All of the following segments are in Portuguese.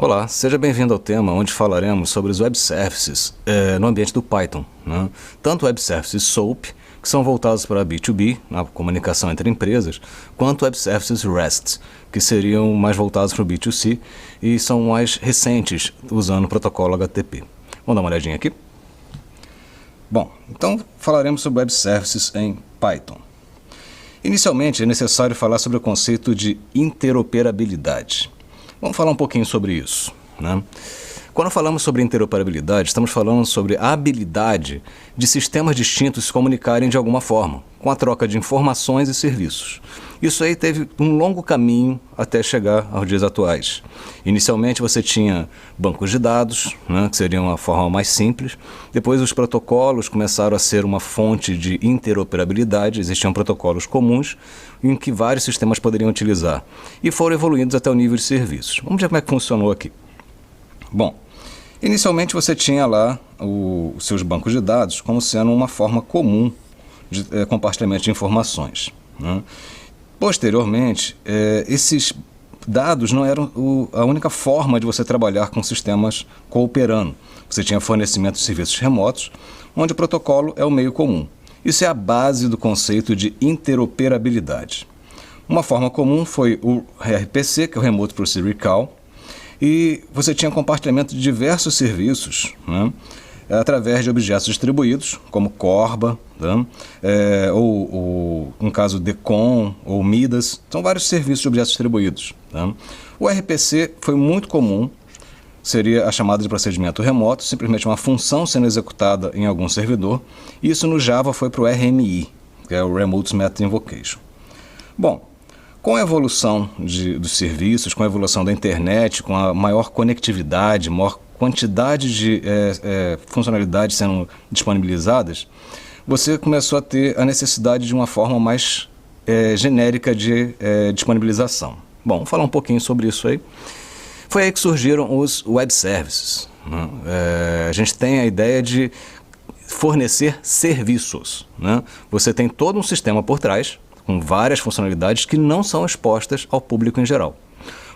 Olá, seja bem-vindo ao tema onde falaremos sobre os Web Services no ambiente do Python, né? Tanto Web Services SOAP, que são voltados para B2B, na comunicação entre empresas, quanto Web Services REST, que seriam mais voltados para o B2C e são mais recentes, usando o protocolo HTTP. Vamos dar uma olhadinha aqui? Bom, então falaremos sobre Web Services em Python. Inicialmente, é necessário falar sobre o conceito de interoperabilidade. Vamos falar um pouquinho sobre isso, né? Quando falamos sobre interoperabilidade, estamos falando sobre a habilidade de sistemas distintos se comunicarem de alguma forma, com a troca de informações e serviços. Isso aí teve um longo caminho até chegar aos dias atuais. Inicialmente você tinha bancos de dados, né, que seriam uma forma mais simples. Depois os protocolos começaram a ser uma fonte de interoperabilidade, existiam protocolos comuns em que vários sistemas poderiam utilizar. E foram evoluindo até o nível de serviços. Vamos ver como é que funcionou aqui. Bom, inicialmente você tinha lá os seus bancos de dados como sendo uma forma comum de compartilhamento de informações, né? Posteriormente, esses dados não eram a única forma de você trabalhar com sistemas cooperando. Você tinha fornecimento de serviços remotos, onde o protocolo é o meio comum. Isso é a base do conceito de interoperabilidade. Uma forma comum foi o RPC, que é o Remote Procedure Call, e você tinha compartilhamento de diversos serviços, né, através de objetos distribuídos, como Corba, né, ou no caso Decon ou Midas. São vários serviços de objetos distribuídos, né. O RPC foi muito comum, seria a chamada de procedimento remoto, simplesmente uma função sendo executada em algum servidor. Isso no Java foi para o RMI, que é o Remote Method Invocation. Bom, com a evolução dos serviços, com a evolução da internet, com a maior conectividade, maior quantidade de funcionalidades sendo disponibilizadas, você começou a ter a necessidade de uma forma mais genérica de disponibilização. Bom, vamos falar um pouquinho sobre isso aí. Foi aí que surgiram os Web Services, né? A gente tem a ideia de fornecer serviços, né? Você tem todo um sistema por trás, com várias funcionalidades que não são expostas ao público em geral.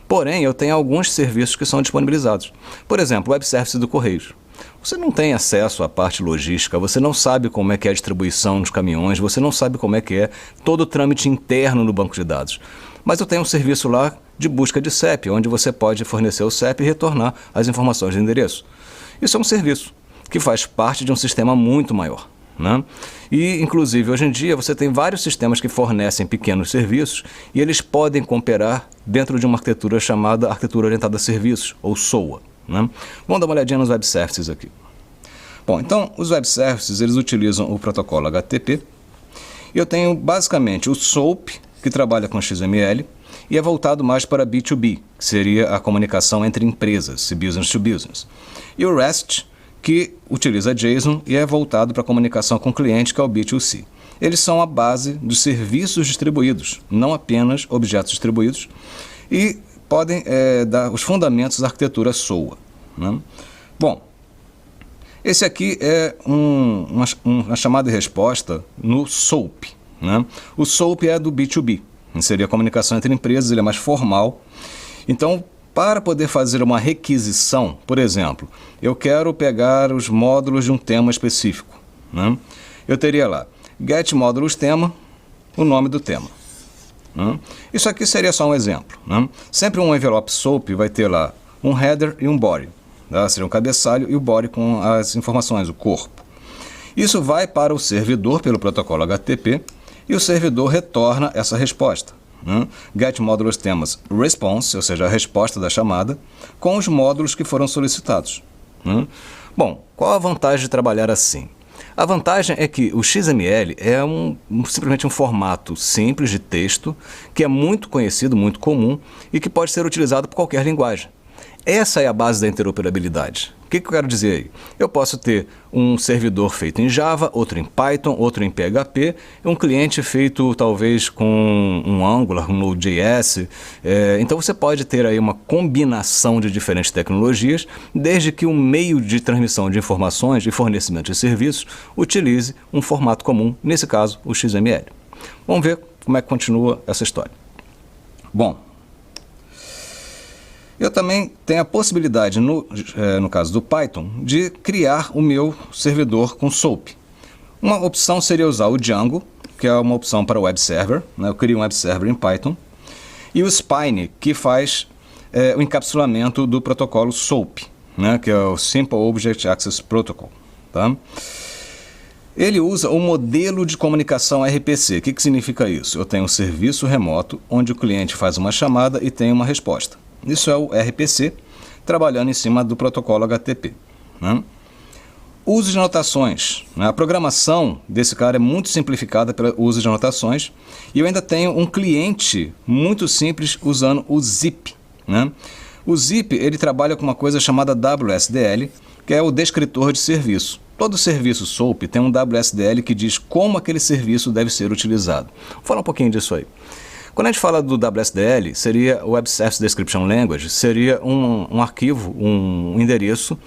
Porém, eu tenho alguns serviços que são disponibilizados. Por exemplo, o Web Service do Correios. Você não tem acesso à parte logística, você não sabe como é que é a distribuição dos caminhões, você não sabe como é que é todo o trâmite interno no banco de dados. Mas eu tenho um serviço lá de busca de CEP, onde você pode fornecer o CEP e retornar as informações de endereço. Isso é um serviço que faz parte de um sistema muito maior, né? E, inclusive, hoje em dia você tem vários sistemas que fornecem pequenos serviços e eles podem cooperar dentro de uma arquitetura chamada arquitetura orientada a serviços, ou SOA, né? Vamos dar uma olhadinha nos Web Services aqui. Bom, então, os Web Services, eles utilizam o protocolo HTTP. Eu tenho, basicamente, o SOAP, que trabalha com XML, e é voltado mais para B2B, que seria a comunicação entre empresas, business to business. E o REST, que utiliza JSON e é voltado para a comunicação com o cliente, que é o B2C. Eles são a base dos serviços distribuídos, não apenas objetos distribuídos, e podem dar os fundamentos da arquitetura SOA, né? Bom, esse aqui é uma chamada e resposta no SOAP, né? O SOAP é do B2B, seria a comunicação entre empresas, ele é mais formal. Então, para poder fazer uma requisição, por exemplo, eu quero pegar os módulos de um tema específico, né? Eu teria lá, get módulos tema, o nome do tema, né? Isso aqui seria só um exemplo, né? Sempre um envelope SOAP vai ter lá um header e um body, tá? Seria um cabeçalho e o body com as informações, o corpo. Isso vai para o servidor pelo protocolo HTTP e o servidor retorna essa resposta, né? Get módulos temas response, ou seja, a resposta da chamada, com os módulos que foram solicitados, né? Bom, qual a vantagem de trabalhar assim? A vantagem é que o XML é simplesmente um formato simples de texto que é muito conhecido, muito comum e que pode ser utilizado por qualquer linguagem. Essa é a base da interoperabilidade. O que eu quero dizer aí? Eu posso ter um servidor feito em Java, outro em Python, outro em PHP, um cliente feito talvez com um Angular, um Node.js. Então você pode ter aí uma combinação de diferentes tecnologias, desde que o meio de transmissão de informações e fornecimento de serviços utilize um formato comum, nesse caso o XML. Vamos ver como é que continua essa história. Bom, Eu também tenho a possibilidade, no caso do Python, de criar o meu servidor com SOAP. Uma opção seria usar o Django, que é uma opção para o web server, né? Eu crio um web server em Python, e o Spine, que faz o encapsulamento do protocolo SOAP, né? Que é o Simple Object Access Protocol. Tá? Ele usa o modelo de comunicação RPC. O que significa isso? Eu tenho um serviço remoto, onde o cliente faz uma chamada e tem uma resposta. Isso é o RPC, trabalhando em cima do protocolo HTTP. Né? Uso de anotações. Né? A programação desse cara é muito simplificada pelo uso de anotações. E eu ainda tenho um cliente muito simples usando o Zip. Né? O Zip ele trabalha com uma coisa chamada WSDL, que é o descritor de serviço. Todo serviço SOAP tem um WSDL que diz como aquele serviço deve ser utilizado. Vou falar um pouquinho disso aí. Quando a gente fala do WSDL, seria o Web Service Description Language, seria um arquivo, um endereço,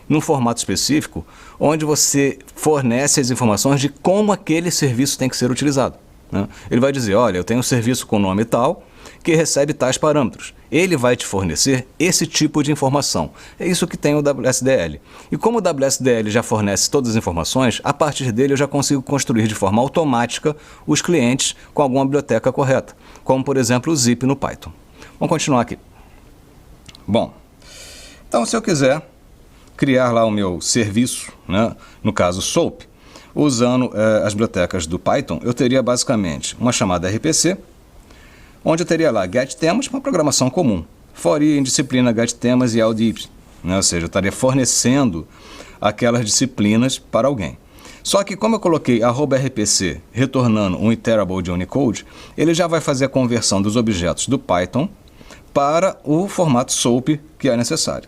num formato específico, onde você fornece as informações de como aquele serviço tem que ser utilizado. Né? Ele vai dizer, olha, eu tenho um serviço com nome tal, que recebe tais parâmetros. Ele vai te fornecer esse tipo de informação. É isso que tem o WSDL. E como o WSDL já fornece todas as informações, a partir dele eu já consigo construir de forma automática os clientes com alguma biblioteca correta, como por exemplo o Zip no Python. Vamos continuar aqui. Bom, então se eu quiser criar lá o meu serviço, né, no caso SOAP, usando as bibliotecas do Python, eu teria basicamente uma chamada RPC, onde eu teria lá getTemas, uma programação comum. For em disciplina getTemas e audip, né? Ou seja, eu estaria fornecendo aquelas disciplinas para alguém. Só que como eu coloquei @rpc retornando um iterable de Unicode, ele já vai fazer a conversão dos objetos do Python para o formato SOAP que é necessário.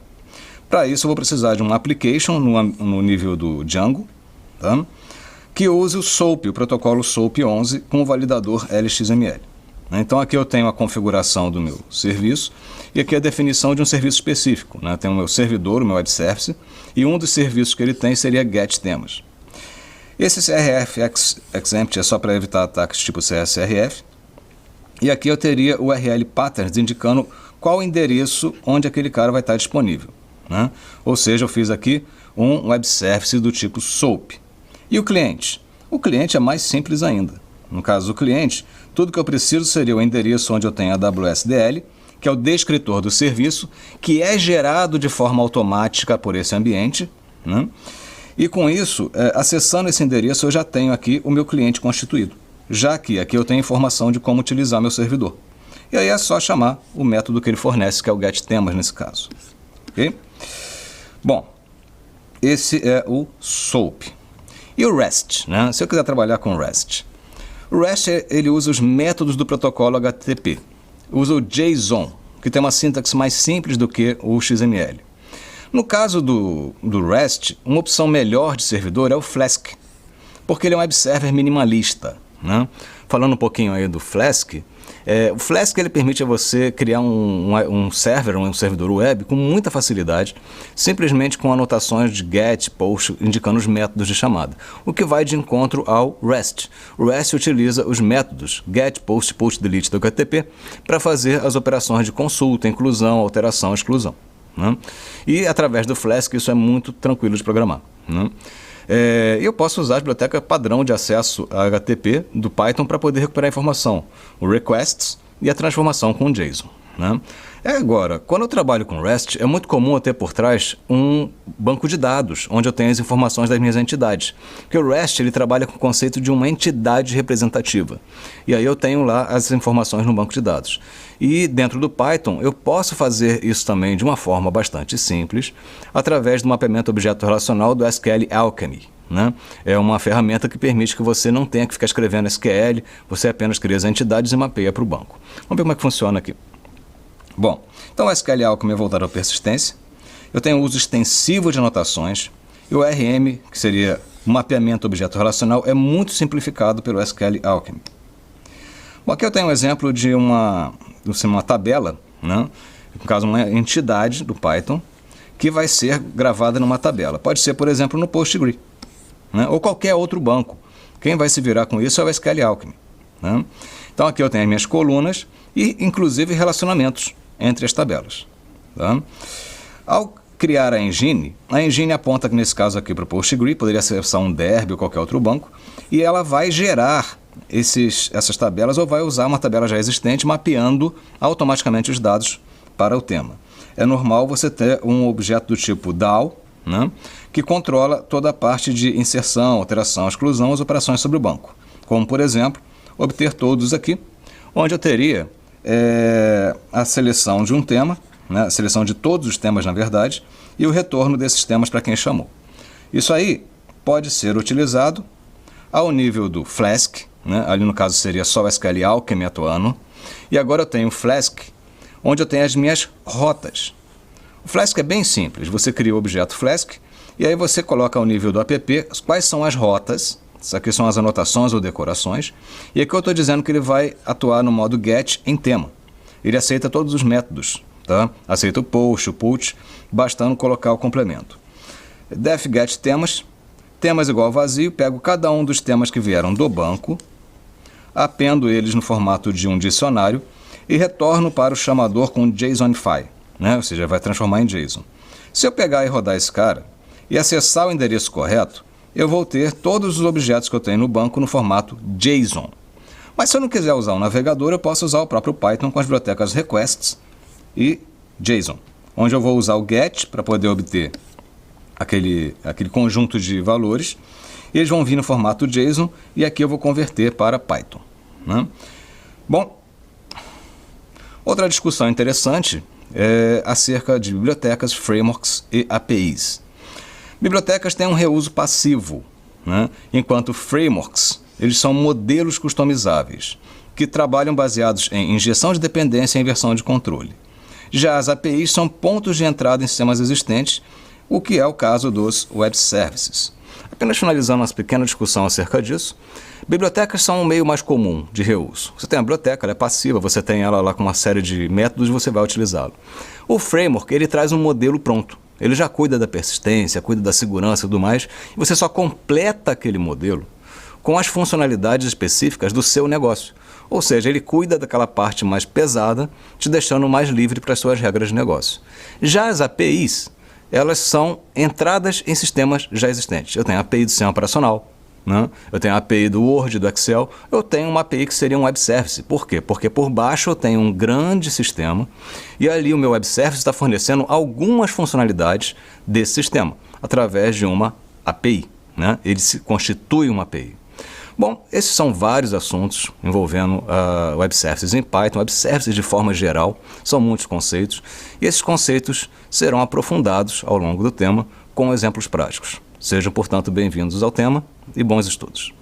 Para isso eu vou precisar de um application no nível do Django, tá? Que use o SOAP, o protocolo SOAP 11 com o validador LXML. Então aqui eu tenho a configuração do meu serviço e aqui a definição de um serviço específico. Né? Tem o meu servidor, o meu web service, e um dos serviços que ele tem seria getTemas. Esse crf-exempt é só para evitar ataques tipo CSRF. E aqui eu teria o URL patterns indicando qual o endereço onde aquele cara vai estar disponível. Né? Ou seja, eu fiz aqui um web service do tipo SOAP. E o cliente? O cliente é mais simples ainda. No caso do cliente, tudo que eu preciso seria o endereço onde eu tenho a WSDL, que é o descritor do serviço, que é gerado de forma automática por esse ambiente. Né? E com isso, acessando esse endereço, eu já tenho aqui o meu cliente constituído, já que aqui eu tenho informação de como utilizar meu servidor. E aí é só chamar o método que ele fornece, que é o getTemas nesse caso. Okay? Bom, esse é o SOAP. E o REST, né? Se eu quiser trabalhar com REST. O REST ele usa os métodos do protocolo HTTP. Usa o JSON, que tem uma sintaxe mais simples do que o XML. No caso do REST, uma opção melhor de servidor é o Flask, porque ele é um web server minimalista. Né? Falando um pouquinho aí do Flask, o Flask ele permite a você criar um server, um servidor web com muita facilidade, simplesmente com anotações de get, post, indicando os métodos de chamada, o que vai de encontro ao REST. O REST utiliza os métodos get, post, delete do HTTP para fazer as operações de consulta, inclusão, alteração, exclusão. Né? E através do Flask isso é muito tranquilo de programar. Né? Eu posso usar a biblioteca padrão de acesso a HTTP do Python para poder recuperar a informação, o requests e a transformação com o JSON. Né? Agora, quando eu trabalho com REST, é muito comum eu ter por trás um banco de dados, onde eu tenho as informações das minhas entidades. Porque o REST ele trabalha com o conceito de uma entidade representativa. E aí eu tenho lá as informações no banco de dados. E dentro do Python, eu posso fazer isso também de uma forma bastante simples, através do mapeamento objeto relacional do SQL Alchemy. Né? É uma ferramenta que permite que você não tenha que ficar escrevendo SQL, você apenas cria as entidades e mapeia para o banco. Vamos ver como é que funciona aqui. Bom, então o SQL Alchemy é voltado à persistência. Eu tenho uso extensivo de anotações. E o RM, que seria o mapeamento objeto relacional, é muito simplificado pelo SQL Alchemy. Bom, aqui eu tenho um exemplo de uma tabela, né? No caso uma entidade do Python, que vai ser gravada numa tabela. Pode ser, por exemplo, no Postgre, né? Ou qualquer outro banco. Quem vai se virar com isso é o SQL Alchemy. Né? Então aqui eu tenho as minhas colunas e inclusive relacionamentos entre as tabelas. Tá? Ao criar a engine aponta, nesse caso aqui, para o PostgreSQL, poderia ser só um Derby ou qualquer outro banco, e ela vai gerar essas tabelas ou vai usar uma tabela já existente, mapeando automaticamente os dados para o tema. É normal você ter um objeto do tipo DAO, né, que controla toda a parte de inserção, alteração, exclusão, as operações sobre o banco. Como, por exemplo, obter todos aqui, onde eu teria a seleção de um tema, né, a seleção de todos os temas, na verdade, e o retorno desses temas para quem chamou. Isso aí pode ser utilizado ao nível do Flask, né, ali no caso seria só o SQL Alchemy atuando, e agora eu tenho o Flask, onde eu tenho as minhas rotas. O Flask é bem simples, você cria o objeto Flask, e aí você coloca ao nível do app quais são as rotas, isso aqui são as anotações ou decorações, e aqui eu estou dizendo que ele vai atuar no modo get em tema. Ele aceita todos os métodos, tá? Aceita o post, o put, bastando colocar o complemento. Def get temas, temas igual vazio, pego cada um dos temas que vieram do banco, apendo eles no formato de um dicionário e retorno para o chamador com JSONify, né? Ou seja, vai transformar em JSON. Se eu pegar e rodar esse cara e acessar o endereço correto, eu vou ter todos os objetos que eu tenho no banco no formato JSON. Mas se eu não quiser usar o navegador, eu posso usar o próprio Python com as bibliotecas requests e JSON, onde eu vou usar o get para poder obter aquele conjunto de valores, e eles vão vir no formato JSON, e aqui eu vou converter para Python, né? Bom, outra discussão interessante é acerca de bibliotecas, frameworks e APIs. Bibliotecas têm um reuso passivo, né? Enquanto frameworks, eles são modelos customizáveis, que trabalham baseados em injeção de dependência e inversão de controle. Já as APIs são pontos de entrada em sistemas existentes, o que é o caso dos web services. Apenas finalizando uma pequena discussão acerca disso, bibliotecas são um meio mais comum de reuso. Você tem a biblioteca, ela é passiva, você tem ela lá com uma série de métodos e você vai utilizá-lo. O framework, ele traz um modelo pronto. Ele já cuida da persistência, cuida da segurança e tudo mais, e você só completa aquele modelo com as funcionalidades específicas do seu negócio. Ou seja, ele cuida daquela parte mais pesada, te deixando mais livre para as suas regras de negócio. Já as APIs, elas são entradas em sistemas já existentes. Eu tenho a API do sistema operacional, né? Eu tenho a API do Word, do Excel, eu tenho uma API que seria um web service. Por quê? Porque por baixo eu tenho um grande sistema e ali o meu web service está fornecendo algumas funcionalidades desse sistema, através de uma API, né? Ele se constitui uma API. Bom, esses são vários assuntos envolvendo web services em Python. Web services de forma geral, são muitos conceitos, e esses conceitos serão aprofundados ao longo do tema com exemplos práticos. Sejam, portanto, bem-vindos ao tema e bons estudos.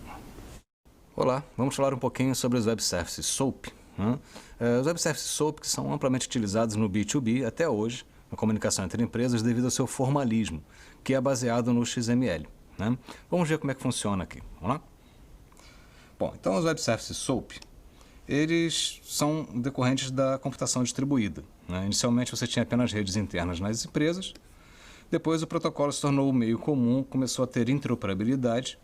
Olá, vamos falar um pouquinho sobre os web services SOAP, né? Os web services SOAP que são amplamente utilizados no B2B até hoje, na comunicação entre empresas, devido ao seu formalismo, que é baseado no XML, né? Vamos ver como é que funciona aqui. Vamos lá? Bom, então os web services SOAP, eles são decorrentes da computação distribuída, né? Inicialmente você tinha apenas redes internas nas empresas, depois o protocolo se tornou um meio comum, começou a ter interoperabilidade,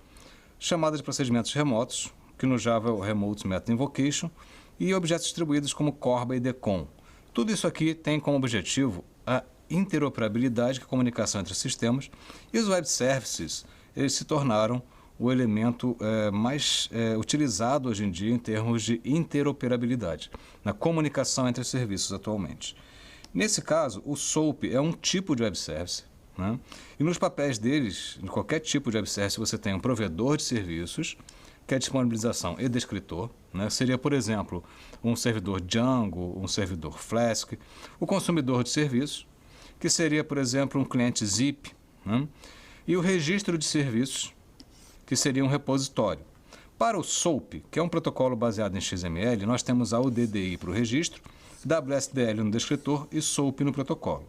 chamada de procedimentos remotos, que no Java é o Remote Method Invocation, e objetos distribuídos como Corba e Decon. Tudo isso aqui tem como objetivo a interoperabilidade, que é a comunicação entre sistemas, e os web services, eles se tornaram o elemento mais utilizado hoje em dia em termos de interoperabilidade, na comunicação entre serviços atualmente. Nesse caso, o SOAP é um tipo de web service, né? E nos papéis deles, em qualquer tipo de web service, você tem um provedor de serviços, que é disponibilização e descritor, né? Seria, por exemplo, um servidor Django, um servidor Flask, o consumidor de serviços, que seria, por exemplo, um cliente zip, né? E o registro de serviços, que seria um repositório. Para o SOAP, que é um protocolo baseado em XML, nós temos a UDDI para o registro, WSDL no descritor e SOAP no protocolo.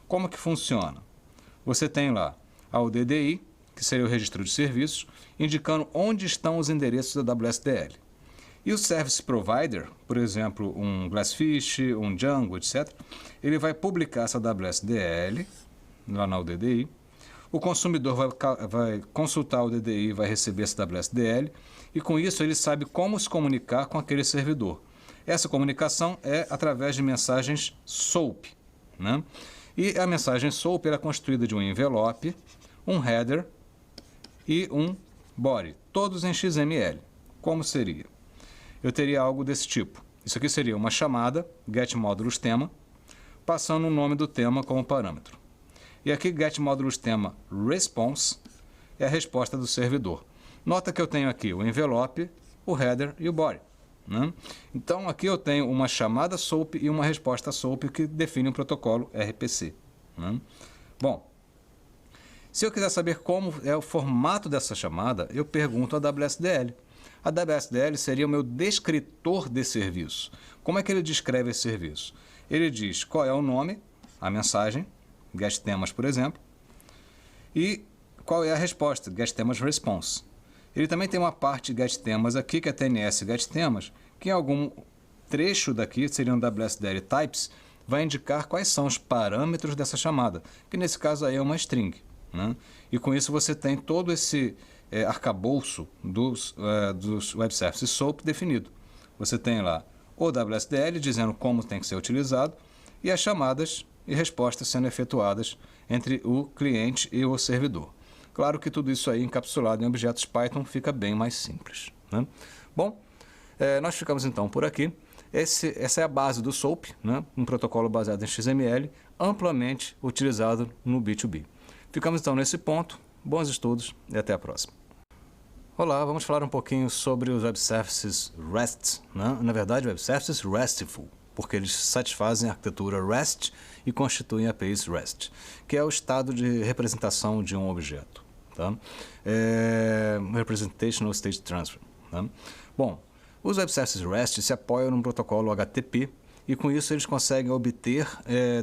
Como que funciona? Você tem lá a UDDI, que seria o registro de serviços, indicando onde estão os endereços da WSDL. E o Service Provider, por exemplo, um Glassfish, um Django, etc., ele vai publicar essa WSDL lá na UDDI. O consumidor vai consultar o DDI, vai receber essa WSDL, e com isso ele sabe como se comunicar com aquele servidor. Essa comunicação é através de mensagens SOAP, né? E a mensagem SOAP é constituída de um envelope, um header e um body, todos em XML. Como seria? Eu teria algo desse tipo. Isso aqui seria uma chamada, getModulusTema, passando o nome do tema como parâmetro. E aqui getModulusTema response é a resposta do servidor. Nota que eu tenho aqui o envelope, o header e o body, né? Então aqui eu tenho uma chamada SOAP e uma resposta SOAP que define um protocolo RPC, né? Bom, se eu quiser saber como é o formato dessa chamada, eu pergunto a WSDL. A WSDL seria o meu descritor de serviço. Como é que ele descreve esse serviço? Ele diz qual é o nome, a mensagem, getTemas, por exemplo, e qual é a resposta, getTemas response. Ele também tem uma parte getTemas aqui, que é TNS getTemas, que em algum trecho daqui, seriam WSDL types, vai indicar quais são os parâmetros dessa chamada, que nesse caso aí é uma string, né? E com isso você tem todo esse arcabouço dos Web Services SOAP definido. Você tem lá o WSDL dizendo como tem que ser utilizado e as chamadas e respostas sendo efetuadas entre o cliente e o servidor. Claro que tudo isso aí encapsulado em objetos Python fica bem mais simples, né? Bom, nós ficamos então por aqui. Essa é a base do SOAP, né? Um protocolo baseado em XML, amplamente utilizado no B2B. Ficamos então nesse ponto. Bons estudos e até a próxima. Olá, vamos falar um pouquinho sobre os Web Services REST, né? Na verdade, Web Services RESTful, porque eles satisfazem a arquitetura REST e constituem APIs REST, que é o estado de representação de um objeto, tá? Representational State Transfer, tá? Bom, os Web Services REST se apoiam no protocolo HTTP e com isso eles conseguem obter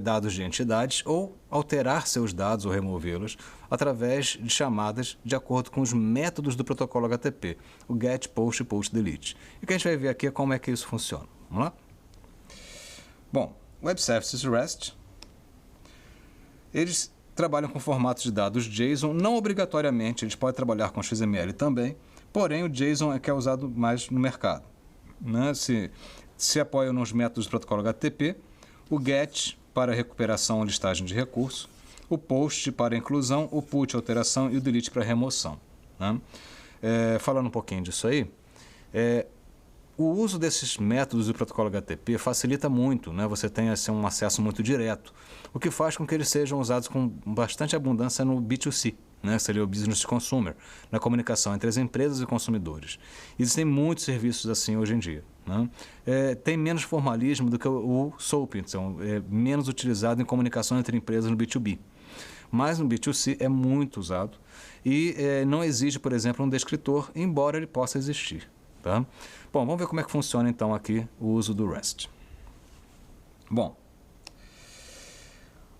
dados de entidades ou alterar seus dados ou removê-los através de chamadas de acordo com os métodos do protocolo HTTP, o GET, POST e POST-DELETE. E o que a gente vai ver aqui é como é que isso funciona. Vamos lá? Bom, Web Services REST, eles trabalham com formatos de dados JSON, não obrigatoriamente, eles podem trabalhar com XML também, porém o JSON é que é usado mais no mercado, né? Se apoiam nos métodos do protocolo HTTP, o GET para recuperação ou listagem de recursos, o POST para inclusão, o PUT alteração e o DELETE para remoção, né? Falando um pouquinho disso aí, o uso desses métodos do protocolo HTTP facilita muito, né? Você tem assim, um acesso muito direto, o que faz com que eles sejam usados com bastante abundância no B2C, né? Seria o Business to Consumer, na comunicação entre as empresas e consumidores. Existem muitos serviços assim hoje em dia, né? Tem menos formalismo do que o SOAP, então é menos utilizado em comunicação entre empresas no B2B. Mas no B2C é muito usado e não exige, por exemplo, um descritor, embora ele possa existir, tá? Bom, vamos ver como é que funciona então aqui o uso do REST. Bom,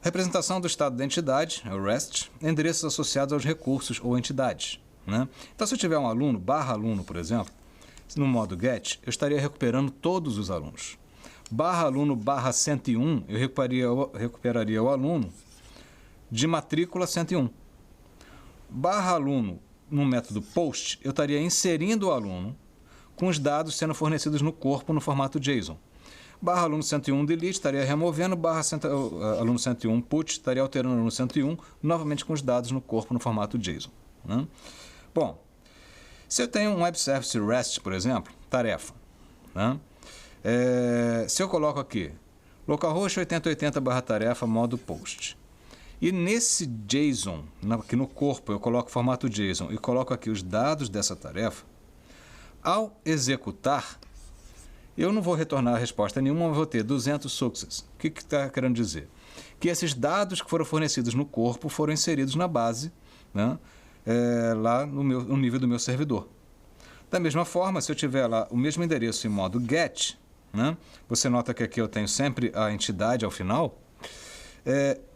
representação do estado da entidade, é o REST, endereços associados aos recursos ou entidades, né? Então se eu tiver um aluno, /aluno, por exemplo, no modo GET, eu estaria recuperando todos os alunos. /aluno /101, eu recuperaria o aluno de matrícula 101. /aluno, no método POST, eu estaria inserindo o aluno com os dados sendo fornecidos no corpo no formato JSON. /aluno 101 delete estaria removendo, /aluno 101 put estaria alterando o aluno 101 novamente com os dados no corpo no formato JSON, né? Bom, se eu tenho um Web Service REST, por exemplo, tarefa, né? Se eu coloco aqui localhost 8080/tarefa modo POST e nesse JSON, aqui no corpo eu coloco o formato JSON e coloco aqui os dados dessa tarefa, ao executar, eu não vou retornar a resposta nenhuma, eu vou ter 200 success. O que está querendo dizer? Que esses dados que foram fornecidos no corpo foram inseridos na base, né, lá no nível do meu servidor. Da mesma forma, se eu tiver lá o mesmo endereço em modo GET, né, você nota que aqui eu tenho sempre a entidade ao final,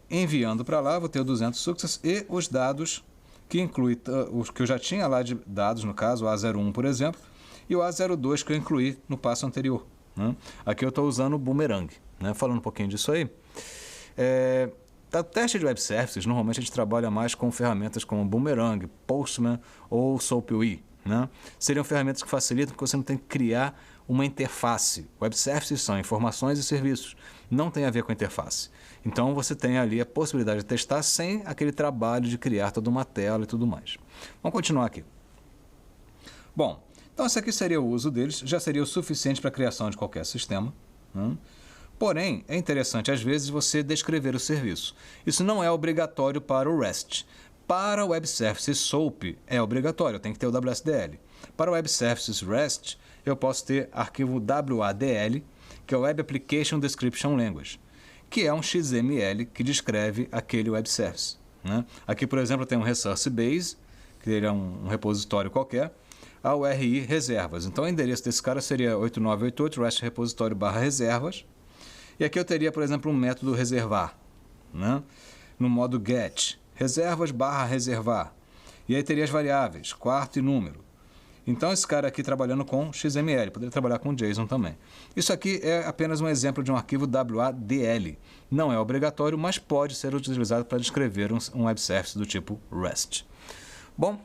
enviando para lá, vou ter 200 success e os dados que inclui os que eu já tinha lá de dados, no caso o A01, por exemplo, e o A02 que eu incluí no passo anterior, né? Aqui eu estou usando o Boomerang, né? Falando um pouquinho disso aí. O teste de Web Services, normalmente a gente trabalha mais com ferramentas como Boomerang, Postman ou SOAP UI, né? Seriam ferramentas que facilitam porque você não tem que criar uma interface. Web services são informações e serviços, não tem a ver com a interface. Então você tem ali a possibilidade de testar sem aquele trabalho de criar toda uma tela e tudo mais. Vamos continuar aqui. Bom, então esse aqui seria o uso deles, já seria o suficiente para a criação de qualquer sistema, né? Porém, é interessante às vezes você descrever o serviço. Isso não é obrigatório para o REST. Para o Web Services SOAP é obrigatório, eu tenho que ter o WSDL. Para o Web Services REST, eu posso ter arquivo WADL, que é o Web Application Description Language, que é um XML que descreve aquele Web Service, né? Aqui, por exemplo, tem um Resource Base, que ele é um repositório qualquer, a URI reservas. Então, o endereço desse cara seria 8988 REST repositório /reservas. E aqui eu teria, por exemplo, um método reservar, né? No modo get, reservas /reservar. E aí teria as variáveis, quarto e número. Então esse cara aqui trabalhando com XML, poderia trabalhar com JSON também. Isso aqui é apenas um exemplo de um arquivo WADL. Não é obrigatório, mas pode ser utilizado para descrever um web service do tipo REST. Bom,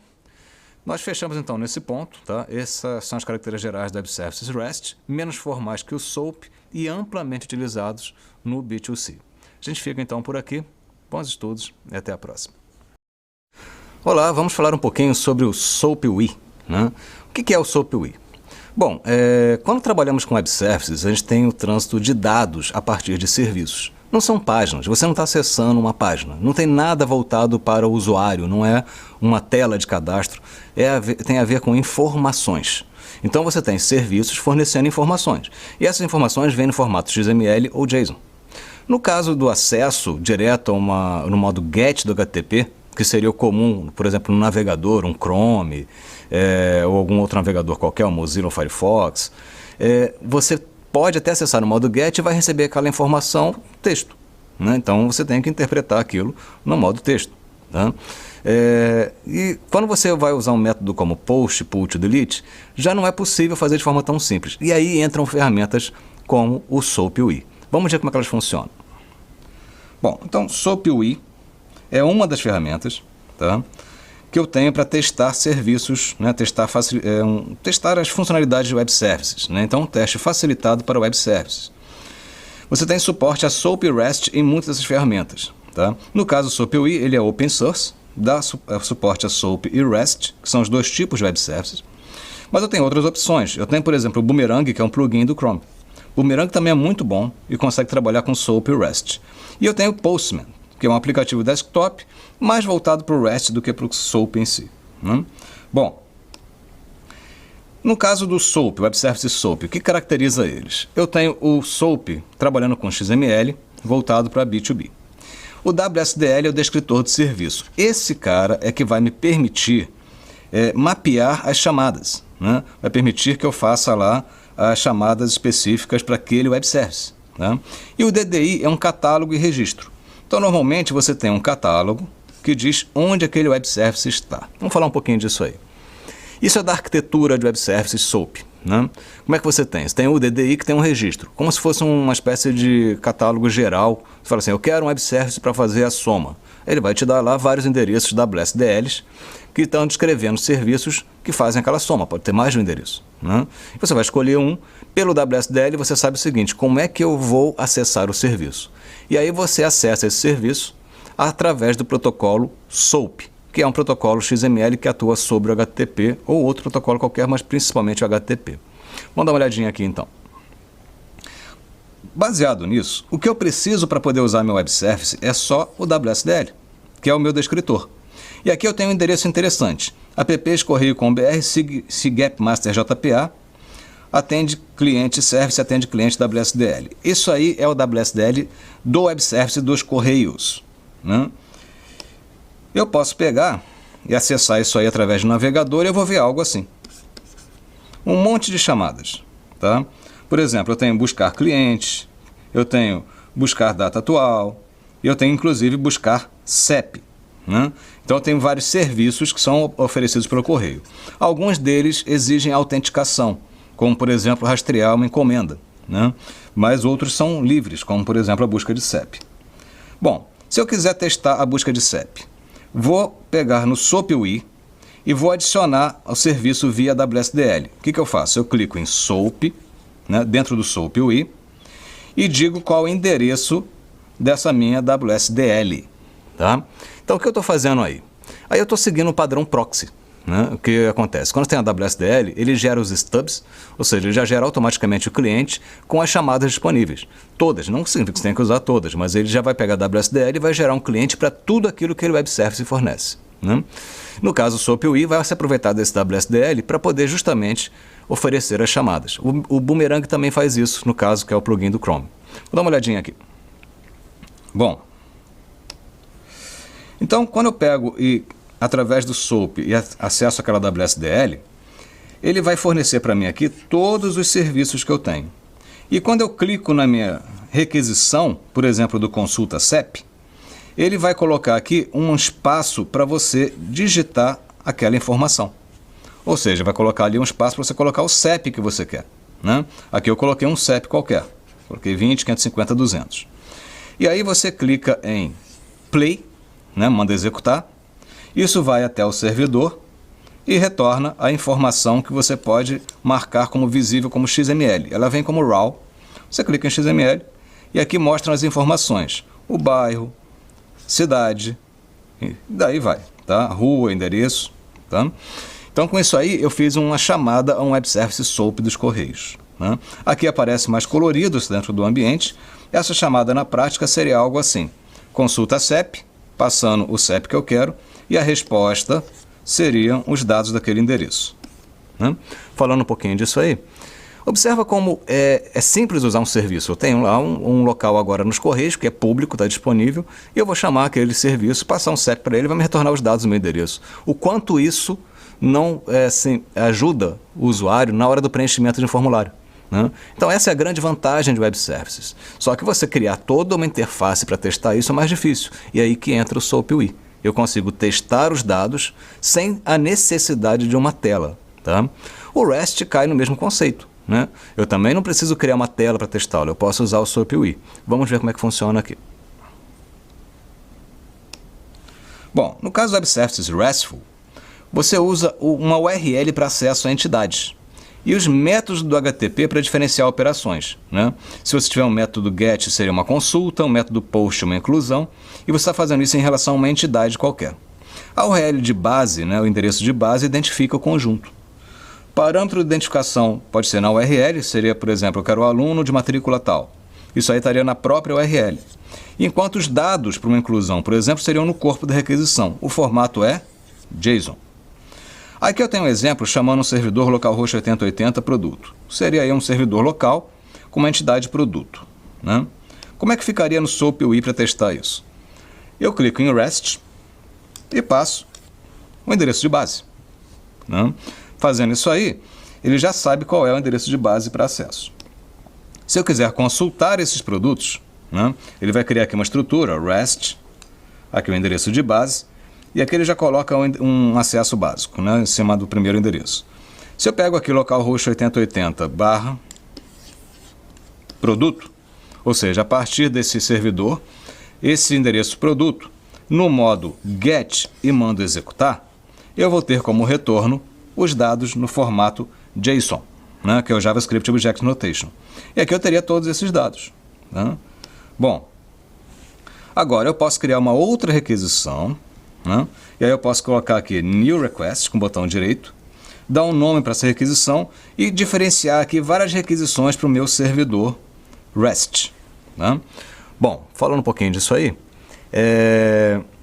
nós fechamos então nesse ponto, tá? Essas são as características gerais do Web Services REST, menos formais que o SOAP e amplamente utilizados no B2C. A gente fica então por aqui. Bons estudos e até a próxima. Olá, vamos falar um pouquinho sobre o SOAP UI, né? O que é o SOAP UI? Bom, quando trabalhamos com Web Services, a gente tem o trânsito de dados a partir de serviços. Não são páginas, você não está acessando uma página, não tem nada voltado para o usuário, não é uma tela de cadastro, tem a ver com informações. Então você tem serviços fornecendo informações, e essas informações vêm no formato XML ou JSON. No caso do acesso direto no modo GET do HTTP, que seria o comum, por exemplo, no navegador, um Chrome, ou algum outro navegador qualquer, um Mozilla ou Firefox, você pode até acessar no modo GET e vai receber aquela informação texto, né? Então você tem que interpretar aquilo no modo texto, tá? E quando você vai usar um método como POST, PUT, DELETE, já não é possível fazer de forma tão simples. E aí entram ferramentas como o SOAP UI. Vamos ver como é que elas funcionam. Bom, então SOAP UI é uma das ferramentas, tá, que eu tenho para testar serviços, né, testar as funcionalidades de Web Services, né? Então, um teste facilitado para Web Services. Você tem suporte a SOAP e REST em muitas dessas ferramentas, tá? No caso, o SOAP UI ele é open source, dá suporte a SOAP e REST, que são os dois tipos de Web Services. Mas eu tenho outras opções. Eu tenho, por exemplo, o Boomerang, que é um plugin do Chrome. O Boomerang também é muito bom e consegue trabalhar com SOAP e REST. E eu tenho o Postman, que é um aplicativo desktop mais voltado para o REST do que para o SOAP em si, né? Bom, no caso do SOAP, Web Services SOAP, o que caracteriza eles? Eu tenho o SOAP trabalhando com XML, voltado para B2B. O WSDL é o descritor de serviço. Esse cara é que vai me permitir mapear as chamadas, né? Vai permitir que eu faça lá as chamadas específicas para aquele Web Service, né? E o DDI é um catálogo e registro. Então, normalmente, você tem um catálogo que diz onde aquele Web Service está. Vamos falar um pouquinho disso aí. Isso é da arquitetura de Web Services SOAP, né? Como é que você tem? Você tem o DDI que tem um registro, como se fosse uma espécie de catálogo geral. Você fala assim, eu quero um Web Service para fazer a soma. Ele vai te dar lá vários endereços WSDLs que estão descrevendo serviços que fazem aquela soma. Pode ter mais de um endereço, né? Você vai escolher um. Pelo WSDL você sabe o seguinte, como é que eu vou acessar o serviço? E aí você acessa esse serviço através do protocolo SOAP, que é um protocolo XML que atua sobre o HTTP ou outro protocolo qualquer, mas principalmente o HTTP. Vamos dar uma olhadinha aqui então. Baseado nisso, o que eu preciso para poder usar meu Web Service é só o WSDL, que é o meu descritor. E aqui eu tenho um endereço interessante, app.correio.com.br, sigapmasterjpa, atende cliente service, atende cliente WSDL. Isso aí é o WSDL do Web Service dos Correios, né? Eu posso pegar e acessar isso aí através do navegador e eu vou ver algo assim. Um monte de chamadas, tá? Por exemplo, eu tenho buscar clientes, eu tenho buscar data atual, eu tenho inclusive buscar CEP, né? Então eu tenho vários serviços que são oferecidos pelo correio. Alguns deles exigem autenticação, como por exemplo rastrear uma encomenda, né? Mas outros são livres, como por exemplo a busca de CEP. Bom, se eu quiser testar a busca de CEP, vou pegar no SOAP UI e vou adicionar ao serviço via WSDL. O que eu faço? Eu clico em SOAP, né, dentro do SOAP UI, e digo qual é o endereço dessa minha WSDL. Tá? Então, o que eu estou fazendo aí? Aí eu estou seguindo o padrão proxy. Né? O que acontece? Quando tem a WSDL, ele gera os stubs, ou seja, ele já gera automaticamente o cliente com as chamadas disponíveis. Todas, não significa que você tem que usar todas, mas ele já vai pegar a WSDL e vai gerar um cliente para tudo aquilo que ele web service fornece. Né? No caso, o SOAP UI vai se aproveitar desse WSDL para poder justamente oferecer as chamadas. O Boomerang também faz isso, no caso, que é o plugin do Chrome. Vou dar uma olhadinha aqui. Bom, então quando eu pego e através do SOAP e acesso àquela WSDL, ele vai fornecer para mim aqui todos os serviços que eu tenho. E quando eu clico na minha requisição, por exemplo, do consulta CEP, ele vai colocar aqui um espaço para você digitar aquela informação. Ou seja, vai colocar ali um espaço para você colocar o CEP que você quer. Né? Aqui eu coloquei um CEP qualquer. Coloquei 20, 550, 200. E aí você clica em Play, né? Manda executar. Isso vai até o servidor e retorna a informação que você pode marcar como visível como XML. Ela vem como RAW. Você clica em XML e aqui mostram as informações. O bairro, cidade, e daí vai. Tá? Rua, endereço. Tá? Então, com isso aí, eu fiz uma chamada a um web service SOAP dos Correios. Né? Aqui aparece mais coloridos dentro do ambiente. Essa chamada na prática seria algo assim. Consulta CEP, passando o CEP que eu quero, e a resposta seriam os dados daquele endereço. Né? Falando um pouquinho disso aí, observa como é simples usar um serviço. Eu tenho lá um local agora nos Correios, que é público, está disponível, e eu vou chamar aquele serviço, passar um CEP para ele, vai me retornar os dados do meu endereço. O quanto isso não ajuda o usuário na hora do preenchimento de um formulário. Né? Então essa é a grande vantagem de web services. Só que você criar toda uma interface para testar isso é mais difícil. E aí que entra o SOAP UI. Eu consigo testar os dados sem a necessidade de uma tela. Tá? O REST cai no mesmo conceito. Né? Eu também não preciso criar uma tela para testá-lo, eu posso usar o SOAP UI. Vamos ver como é que funciona aqui. Bom, no caso do Web Services RESTful, você usa uma URL para acesso a entidades e os métodos do HTTP para diferenciar operações. Né? Se você tiver um método GET, seria uma consulta, um método POST, uma inclusão, e você está fazendo isso em relação a uma entidade qualquer. A URL de base, né, o endereço de base, identifica o conjunto. Parâmetro de identificação pode ser na URL, seria, por exemplo, eu quero o aluno de matrícula tal. Isso aí estaria na própria URL. Enquanto os dados para uma inclusão, por exemplo, seriam no corpo da requisição. O formato é JSON. Aqui eu tenho um exemplo chamando um servidor localhost 8080 produto. Seria aí um servidor local com uma entidade produto. Né? Como é que ficaria no SOAP UI para testar isso? Eu clico em REST e passo o endereço de base. Né? Fazendo isso aí, ele já sabe qual é o endereço de base para acesso. Se eu quiser consultar esses produtos, né, ele vai criar aqui uma estrutura, REST, aqui o endereço de base, e aqui ele já coloca um acesso básico, né, em cima do primeiro endereço. Se eu pego aqui localhost 8080 barra produto, ou seja, a partir desse servidor, esse endereço produto, no modo GET e mando executar, eu vou ter como retorno os dados no formato JSON, né, que é o JavaScript Object Notation. E aqui eu teria todos esses dados. Né? Bom, agora eu posso criar uma outra requisição, né? E aí eu posso colocar aqui New Request com o botão direito, dar um nome para essa requisição e diferenciar aqui várias requisições para o meu servidor REST. Né? Bom, falando um pouquinho disso aí,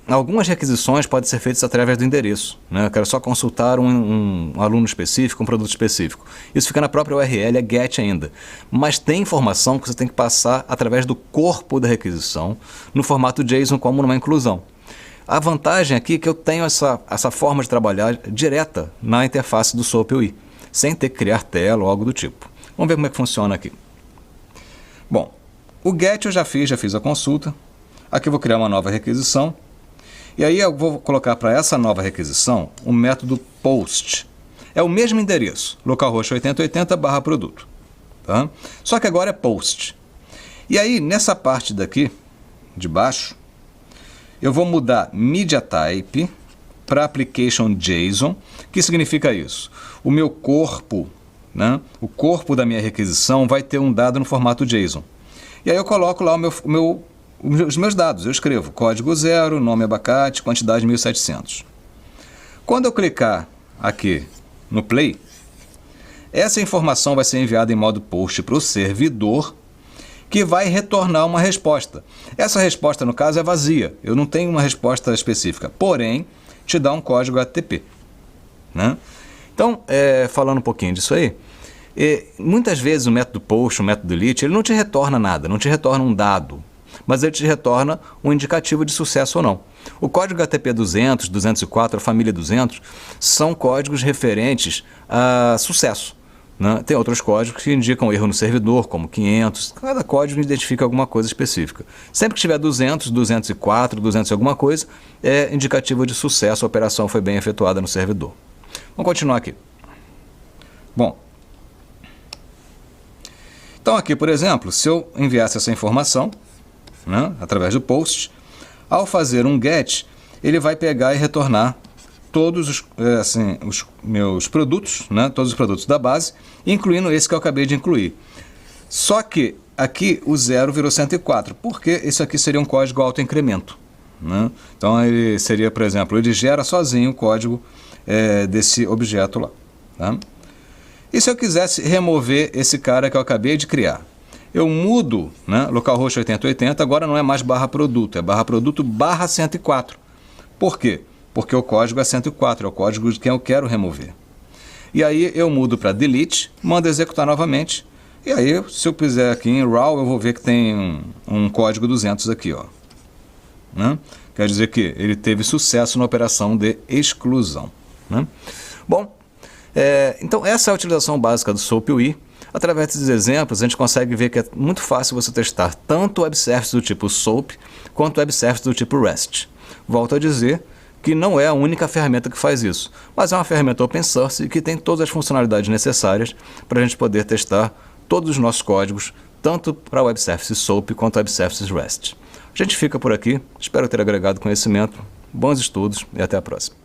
algumas requisições podem ser feitas através do endereço. Né? Eu quero só consultar um aluno específico, um produto específico. Isso fica na própria URL, é GET ainda. Mas tem informação que você tem que passar através do corpo da requisição, no formato JSON, como numa inclusão. A vantagem aqui é que eu tenho essa forma de trabalhar direta na interface do SOAP UI, sem ter que criar tela ou algo do tipo. Vamos ver como é que funciona aqui. Bom, o GET eu já fiz a consulta. Aqui eu vou criar uma nova requisição. E aí eu vou colocar para essa nova requisição o método POST. É o mesmo endereço, localhost 8080 barra produto. Tá? Só que agora é POST. E aí, nessa parte daqui, de baixo, eu vou mudar Media Type para application JSON. O que significa isso? O meu corpo, né, o corpo da minha requisição vai ter um dado no formato JSON. E aí eu coloco lá os meus dados. Eu escrevo código 0, nome abacate, quantidade 1700. Quando eu clicar aqui no play, essa informação vai ser enviada em modo post para o servidor, que vai retornar uma resposta. Essa resposta, no caso, é vazia. Eu não tenho uma resposta específica, porém, te dá um código HTTP. Né? Então, falando um pouquinho disso aí, muitas vezes o método post, o método delete, ele não te retorna nada, não te retorna um dado, mas ele te retorna um indicativo de sucesso ou não. O código HTTP 200, 204, a família 200, são códigos referentes a sucesso. Né? Tem outros códigos que indicam erro no servidor, como 500. Cada código identifica alguma coisa específica. Sempre que tiver 200, 204, 200 alguma coisa, é indicativo de sucesso, a operação foi bem efetuada no servidor. Vamos continuar aqui. Bom, então aqui, por exemplo, se eu enviasse essa informação, né, através do post, ao fazer um get, ele vai pegar e retornar todos os meus produtos, né, todos os produtos da base, incluindo esse que eu acabei de incluir. Só que aqui o 0 virou 104, porque isso aqui seria um código autoincremento. Né? Então ele seria, por exemplo, ele gera sozinho o código desse objeto lá. Tá? E se eu quisesse remover esse cara que eu acabei de criar? Eu mudo, né, localhost 8080, agora não é mais barra produto, é barra produto barra 104. Por quê? Porque o código é 104, é o código de quem eu quero remover. E aí eu mudo para delete, mando executar novamente, e aí se eu fizer aqui em raw, eu vou ver que tem um código 200 aqui. Ó. Né? Quer dizer que ele teve sucesso na operação de exclusão. Né? Bom, então essa é a utilização básica do SOAP UI. Através desses exemplos, a gente consegue ver que é muito fácil você testar tanto web services do tipo SOAP, quanto web services do tipo REST. Volto a dizer que não é a única ferramenta que faz isso, mas é uma ferramenta open source que tem todas as funcionalidades necessárias para a gente poder testar todos os nossos códigos, tanto para web services SOAP quanto web services REST. A gente fica por aqui, espero ter agregado conhecimento, bons estudos e até a próxima.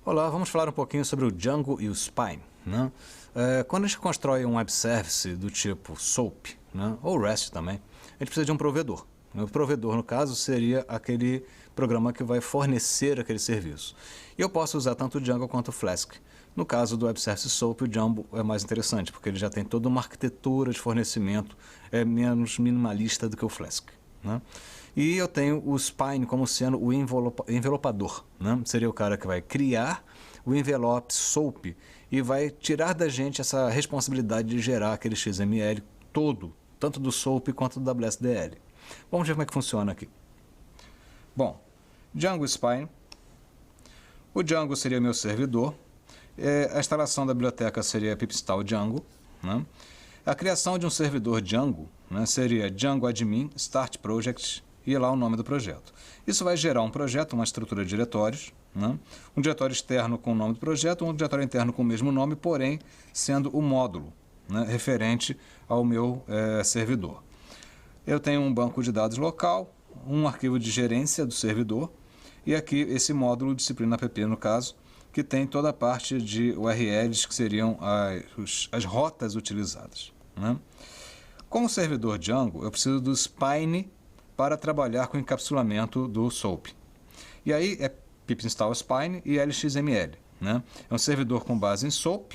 Olá, vamos falar um pouquinho sobre o Django e o Spine. Né? Quando a gente constrói um web service do tipo SOAP, né, ou REST também, a gente precisa de um provedor. O provedor, no caso, seria aquele programa que vai fornecer aquele serviço. E eu posso usar tanto o Django quanto o Flask. No caso do Web Service SOAP, o Django é mais interessante, porque ele já tem toda uma arquitetura de fornecimento, é menos minimalista do que o Flask. Né? E eu tenho o Spine como sendo o envelopador. Né? Seria o cara que vai criar o envelope SOAP e vai tirar da gente essa responsabilidade de gerar aquele XML todo, tanto do SOAP quanto do WSDL. Vamos ver como é que funciona aqui. Bom, Django Spine. O Django seria meu servidor. A instalação da biblioteca seria pip-install Django. Né? A criação de um servidor Django, né, seria Django Admin Start Project e lá o nome do projeto. Isso vai gerar um projeto, uma estrutura de diretórios. Né? Um diretório externo com o nome do projeto, um diretório interno com o mesmo nome, porém sendo o módulo, né, referente ao meu servidor. Eu tenho um banco de dados local, um arquivo de gerência do servidor e aqui esse módulo disciplina app, no caso, que tem toda a parte de URLs que seriam as rotas utilizadas. Né? Com o servidor Django, eu preciso do Spine para trabalhar com o encapsulamento do SOAP. E aí é pip install Spine e LXML. Né? É um servidor com base em SOAP,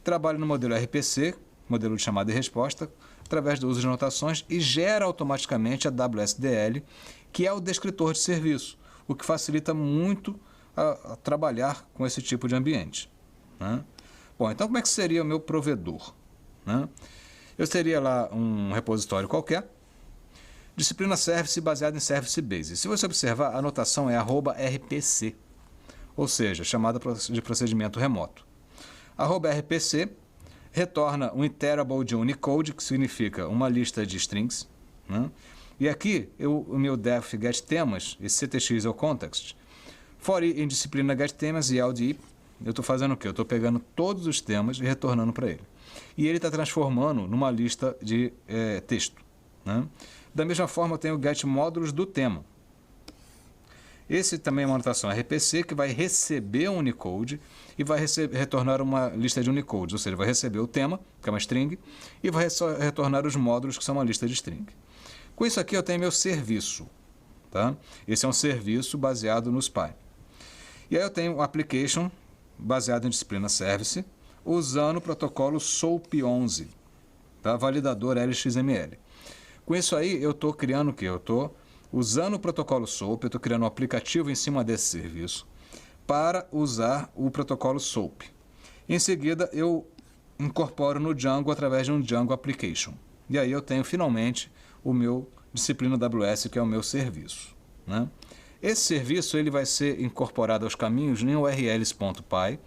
trabalha no modelo RPC, modelo de chamada e resposta, através do uso de notações e gera automaticamente a WSDL, que é o descritor de serviço, o que facilita muito a trabalhar com esse tipo de ambiente. Né? Bom, então como é que seria o meu provedor? Né? Eu teria lá um repositório qualquer, disciplina service baseada em service base. Se você observar, a notação é @rpc, ou seja, chamada de procedimento remoto. @rpc retorna um iterable de Unicode, que significa uma lista de strings. Né? E aqui, o meu def getTemas, esse ctx é o context. For em disciplina getTemas e LDI, eu estou fazendo o quê? Eu estou pegando todos os temas e retornando para ele. E ele está transformando numa lista de texto. Né? Da mesma forma, eu tenho o getMódulos do tema. Esse também é uma anotação RPC que vai receber um Unicode e vai retornar uma lista de Unicodes, ou seja, vai receber o tema, que é uma string, e vai retornar os módulos, que são uma lista de string. Com isso aqui eu tenho meu serviço. Tá? Esse é um serviço baseado no SPI. E aí eu tenho um application baseado em disciplina service, usando o protocolo SOAP11, tá? Validador LXML. Com isso aí eu estou criando o quê? Eu estou usando o protocolo SOAP, eu estou criando um aplicativo em cima desse serviço para usar o protocolo SOAP. Em seguida eu incorporo no Django através de um Django Application. E aí eu tenho finalmente o meu disciplina AWS, que é o meu serviço. Né? Esse serviço ele vai ser incorporado aos caminhos em urls.py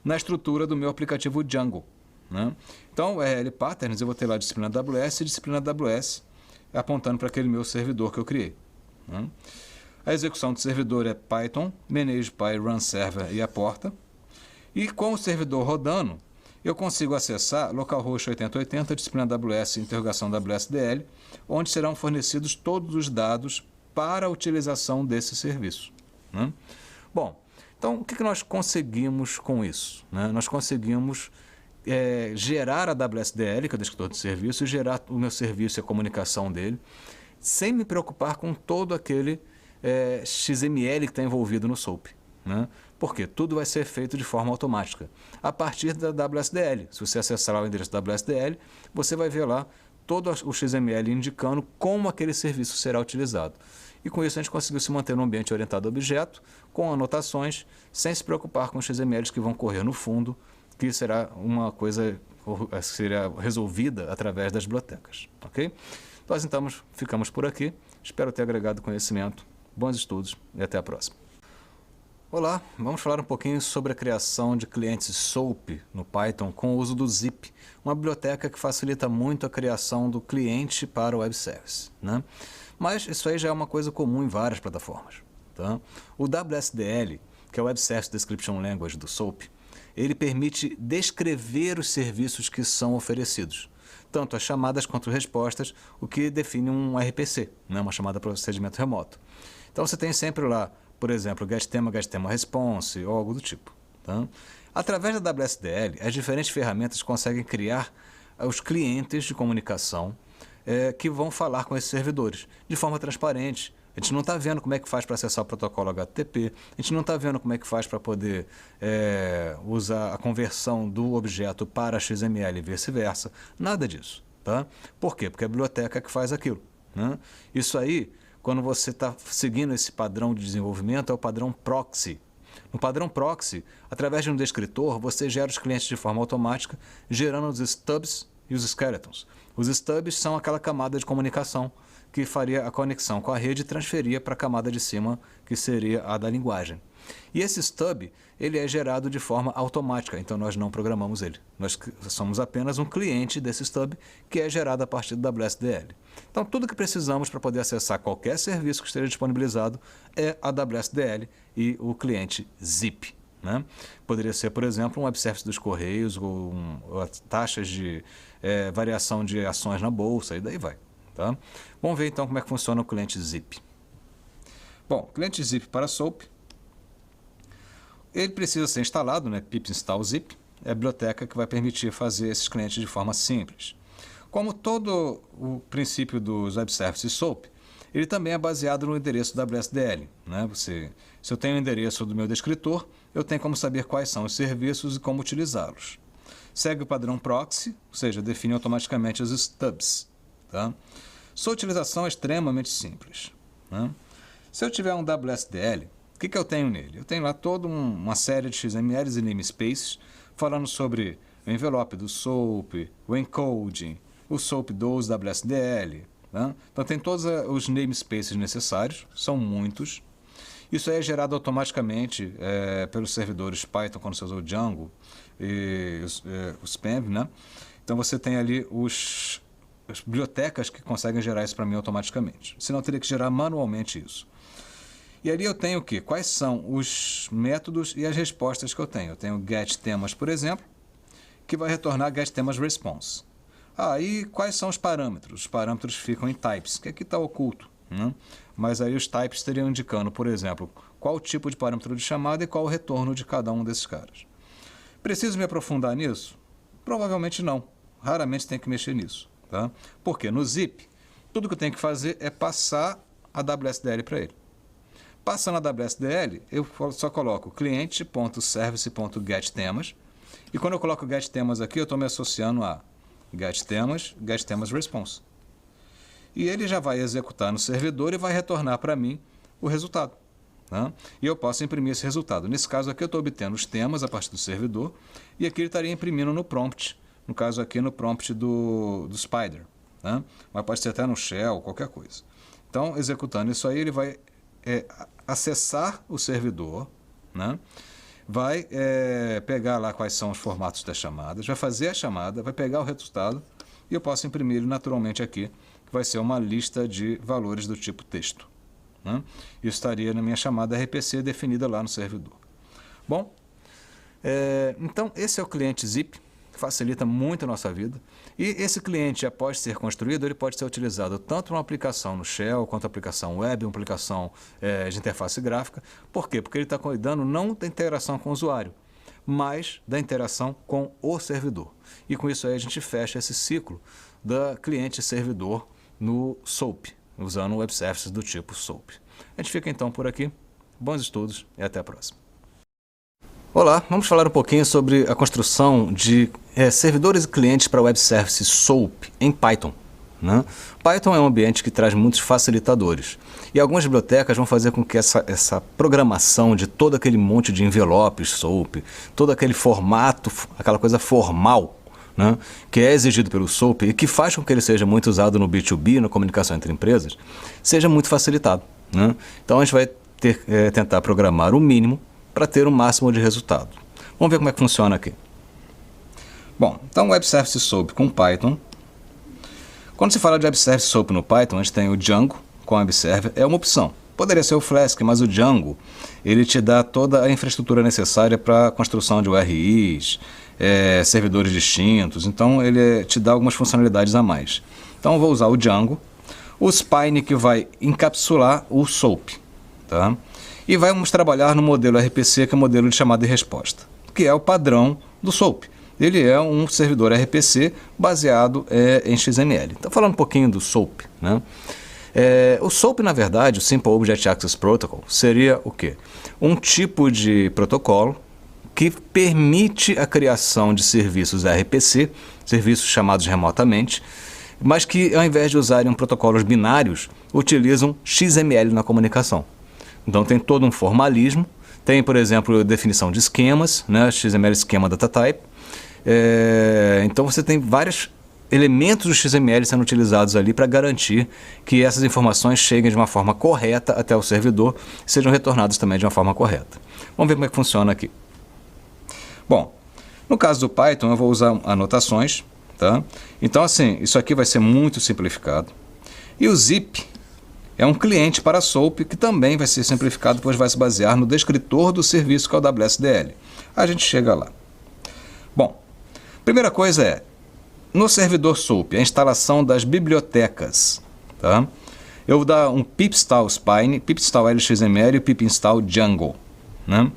na estrutura do meu aplicativo Django. Né? Então, URL Patterns, eu vou ter lá disciplina AWS e disciplina AWS apontando para aquele meu servidor que eu criei. Né? A execução do servidor é Python, manage.py, run server e a porta. E com o servidor rodando, eu consigo acessar localhost 8080, disciplina AWS, interrogação WSDL, onde serão fornecidos todos os dados para a utilização desse serviço. Né? Bom, então o que nós conseguimos com isso? Né? Nós conseguimos gerar a WSDL, que é o descritor de serviço, e gerar o meu serviço e a comunicação dele, sem me preocupar com todo aquele XML que está envolvido no SOAP. Né? Porque tudo vai ser feito de forma automática a partir da WSDL. Se você acessar lá o endereço da WSDL, você vai ver lá todo o XML indicando como aquele serviço será utilizado. E com isso a gente conseguiu se manter no ambiente orientado a objeto, com anotações, sem se preocupar com os XMLs que vão correr no fundo, que será uma coisa que será resolvida através das bibliotecas. Ok? Nós então ficamos por aqui. Espero ter agregado conhecimento. Bons estudos e até a próxima. Olá, vamos falar um pouquinho sobre a criação de clientes SOAP no Python com o uso do Zip, uma biblioteca que facilita muito a criação do cliente para o web service. Né? Mas isso aí já é uma coisa comum em várias plataformas. Tá? O WSDL, que é o Web Service Description Language do SOAP, ele permite descrever os serviços que são oferecidos, tanto as chamadas quanto as respostas, o que define um RPC, né? Uma chamada procedimento remoto. Então você tem sempre lá, por exemplo, getTema response ou algo do tipo. Tá? Através da WSDL, as diferentes ferramentas conseguem criar os clientes de comunicação que vão falar com esses servidores de forma transparente. A gente não está vendo como é que faz para acessar o protocolo HTTP, a gente não está vendo como é que faz para poder usar a conversão do objeto para XML e vice-versa, nada disso. Tá? Por quê? Porque é a biblioteca que faz aquilo. Né? Isso aí, quando você está seguindo esse padrão de desenvolvimento, é o padrão proxy. No padrão proxy, através de um descritor, você gera os clientes de forma automática, gerando os stubs e os skeletons. Os stubs são aquela camada de comunicação que faria a conexão com a rede e transferia para a camada de cima, que seria a da linguagem. E esse stub, ele é gerado de forma automática, então nós não programamos ele. Nós somos apenas um cliente desse stub que é gerado a partir do WSDL. Então tudo que precisamos para poder acessar qualquer serviço que esteja disponibilizado é a WSDL e o cliente Zip. Né? Poderia ser, por exemplo, um web service dos Correios ou taxas de variação de ações na bolsa e daí vai. Tá? Vamos ver então como é que funciona o cliente Zip. Bom, cliente Zip para SOAP, ele precisa ser instalado, né? pip install zip, é a biblioteca que vai permitir fazer esses clientes de forma simples. Como todo o princípio dos web services SOAP, ele também é baseado no endereço WSDL. Né? Se eu tenho o endereço do meu descritor, eu tenho como saber quais são os serviços e como utilizá-los. Segue o padrão proxy, ou seja, define automaticamente os stubs. Tá? Sua utilização é extremamente simples. Né? Se eu tiver um WSDL, o que eu tenho nele? Eu tenho lá toda uma série de XMLs e namespaces falando sobre o envelope do SOAP, o encoding, o SOAP12 WSDL. Né? Então tem todos os namespaces necessários, são muitos. Isso aí é gerado automaticamente pelos servidores Python quando você usa o Django e os PEM. Né? Então você tem ali as bibliotecas que conseguem gerar isso para mim automaticamente. Senão eu teria que gerar manualmente isso. E ali eu tenho o quê? Quais são os métodos e as respostas que eu tenho? Eu tenho getTemas, por exemplo, que vai retornar getTemas response. E quais são os parâmetros? Os parâmetros ficam em types, que aqui está oculto. né? Mas aí os types estariam indicando, por exemplo, qual o tipo de parâmetro de chamada e qual o retorno de cada um desses caras. Preciso me aprofundar nisso? Provavelmente não. Raramente tem que mexer nisso. Tá? Porque no zip, tudo que eu tenho que fazer é passar a WSDL para ele. Passando a WSDL, eu só coloco cliente.service.getTemas. E quando eu coloco getTemas aqui, eu estou me associando a getTemas response. E ele já vai executar no servidor e vai retornar para mim o resultado. Tá? E eu posso imprimir esse resultado. Nesse caso aqui, eu estou obtendo os temas a partir do servidor. E aqui ele estaria imprimindo no prompt. No caso aqui, no prompt do Spider. Tá? Mas pode ser até no shell, qualquer coisa. Então, executando isso aí, ele vai acessar o servidor, né? Vai pegar lá quais são os formatos das chamadas, vai fazer a chamada, vai pegar o resultado e eu posso imprimir ele naturalmente aqui, que vai ser uma lista de valores do tipo texto. Né? Isso estaria na minha chamada RPC definida lá no servidor. Bom, então esse é o cliente zip, facilita muito a nossa vida. E esse cliente, após ser construído, ele pode ser utilizado tanto numa aplicação no Shell, quanto aplicação web, uma aplicação de interface gráfica. Por quê? Porque ele está cuidando não da interação com o usuário, mas da interação com o servidor. E com isso aí a gente fecha esse ciclo da cliente-servidor no SOAP, usando web services do tipo SOAP. A gente fica então por aqui. Bons estudos e até a próxima. Olá, vamos falar um pouquinho sobre a construção de servidores e clientes para web services SOAP em Python. Né? Python é um ambiente que traz muitos facilitadores. E algumas bibliotecas vão fazer com que essa programação de todo aquele monte de envelopes SOAP, todo aquele formato, aquela coisa formal, né, que é exigido pelo SOAP e que faz com que ele seja muito usado no B2B, na comunicação entre empresas, seja muito facilitado. Né? Então a gente vai tentar programar o mínimo para ter o máximo de resultado. Vamos ver como é que funciona aqui. Bom, então Web Service SOAP com Python. Quando se fala de Web Service SOAP no Python, a gente tem o Django com Web Server, é uma opção. Poderia ser o Flask, mas o Django, ele te dá toda a infraestrutura necessária para a construção de URIs, servidores distintos, então ele te dá algumas funcionalidades a mais. Então eu vou usar o Django, o Spine que vai encapsular o SOAP, tá? E vamos trabalhar no modelo RPC, que é o modelo de chamada e resposta, que é o padrão do SOAP. Ele é um servidor RPC baseado em XML. Então, falando um pouquinho do SOAP, né? O SOAP, na verdade, o Simple Object Access Protocol, seria o quê? Um tipo de protocolo que permite a criação de serviços RPC, serviços chamados remotamente, mas que, ao invés de usarem protocolos binários, utilizam XML na comunicação. Então tem todo um formalismo, tem, por exemplo, definição de esquemas, né? XML Schema Data Type. Então você tem vários elementos do XML sendo utilizados ali para garantir que essas informações cheguem de uma forma correta até o servidor e sejam retornadas também de uma forma correta. Vamos ver como é que funciona aqui. Bom, no caso do Python eu vou usar anotações, tá? Então assim, isso aqui vai ser muito simplificado. E o zip é um cliente para SOAP que também vai ser simplificado, pois vai se basear no descritor do serviço, que é o WSDL. A gente chega lá. Bom, primeira coisa no servidor SOAP, a instalação das bibliotecas. Tá? Eu vou dar um pip install Spine, pip install LXML e pip install Django. Né?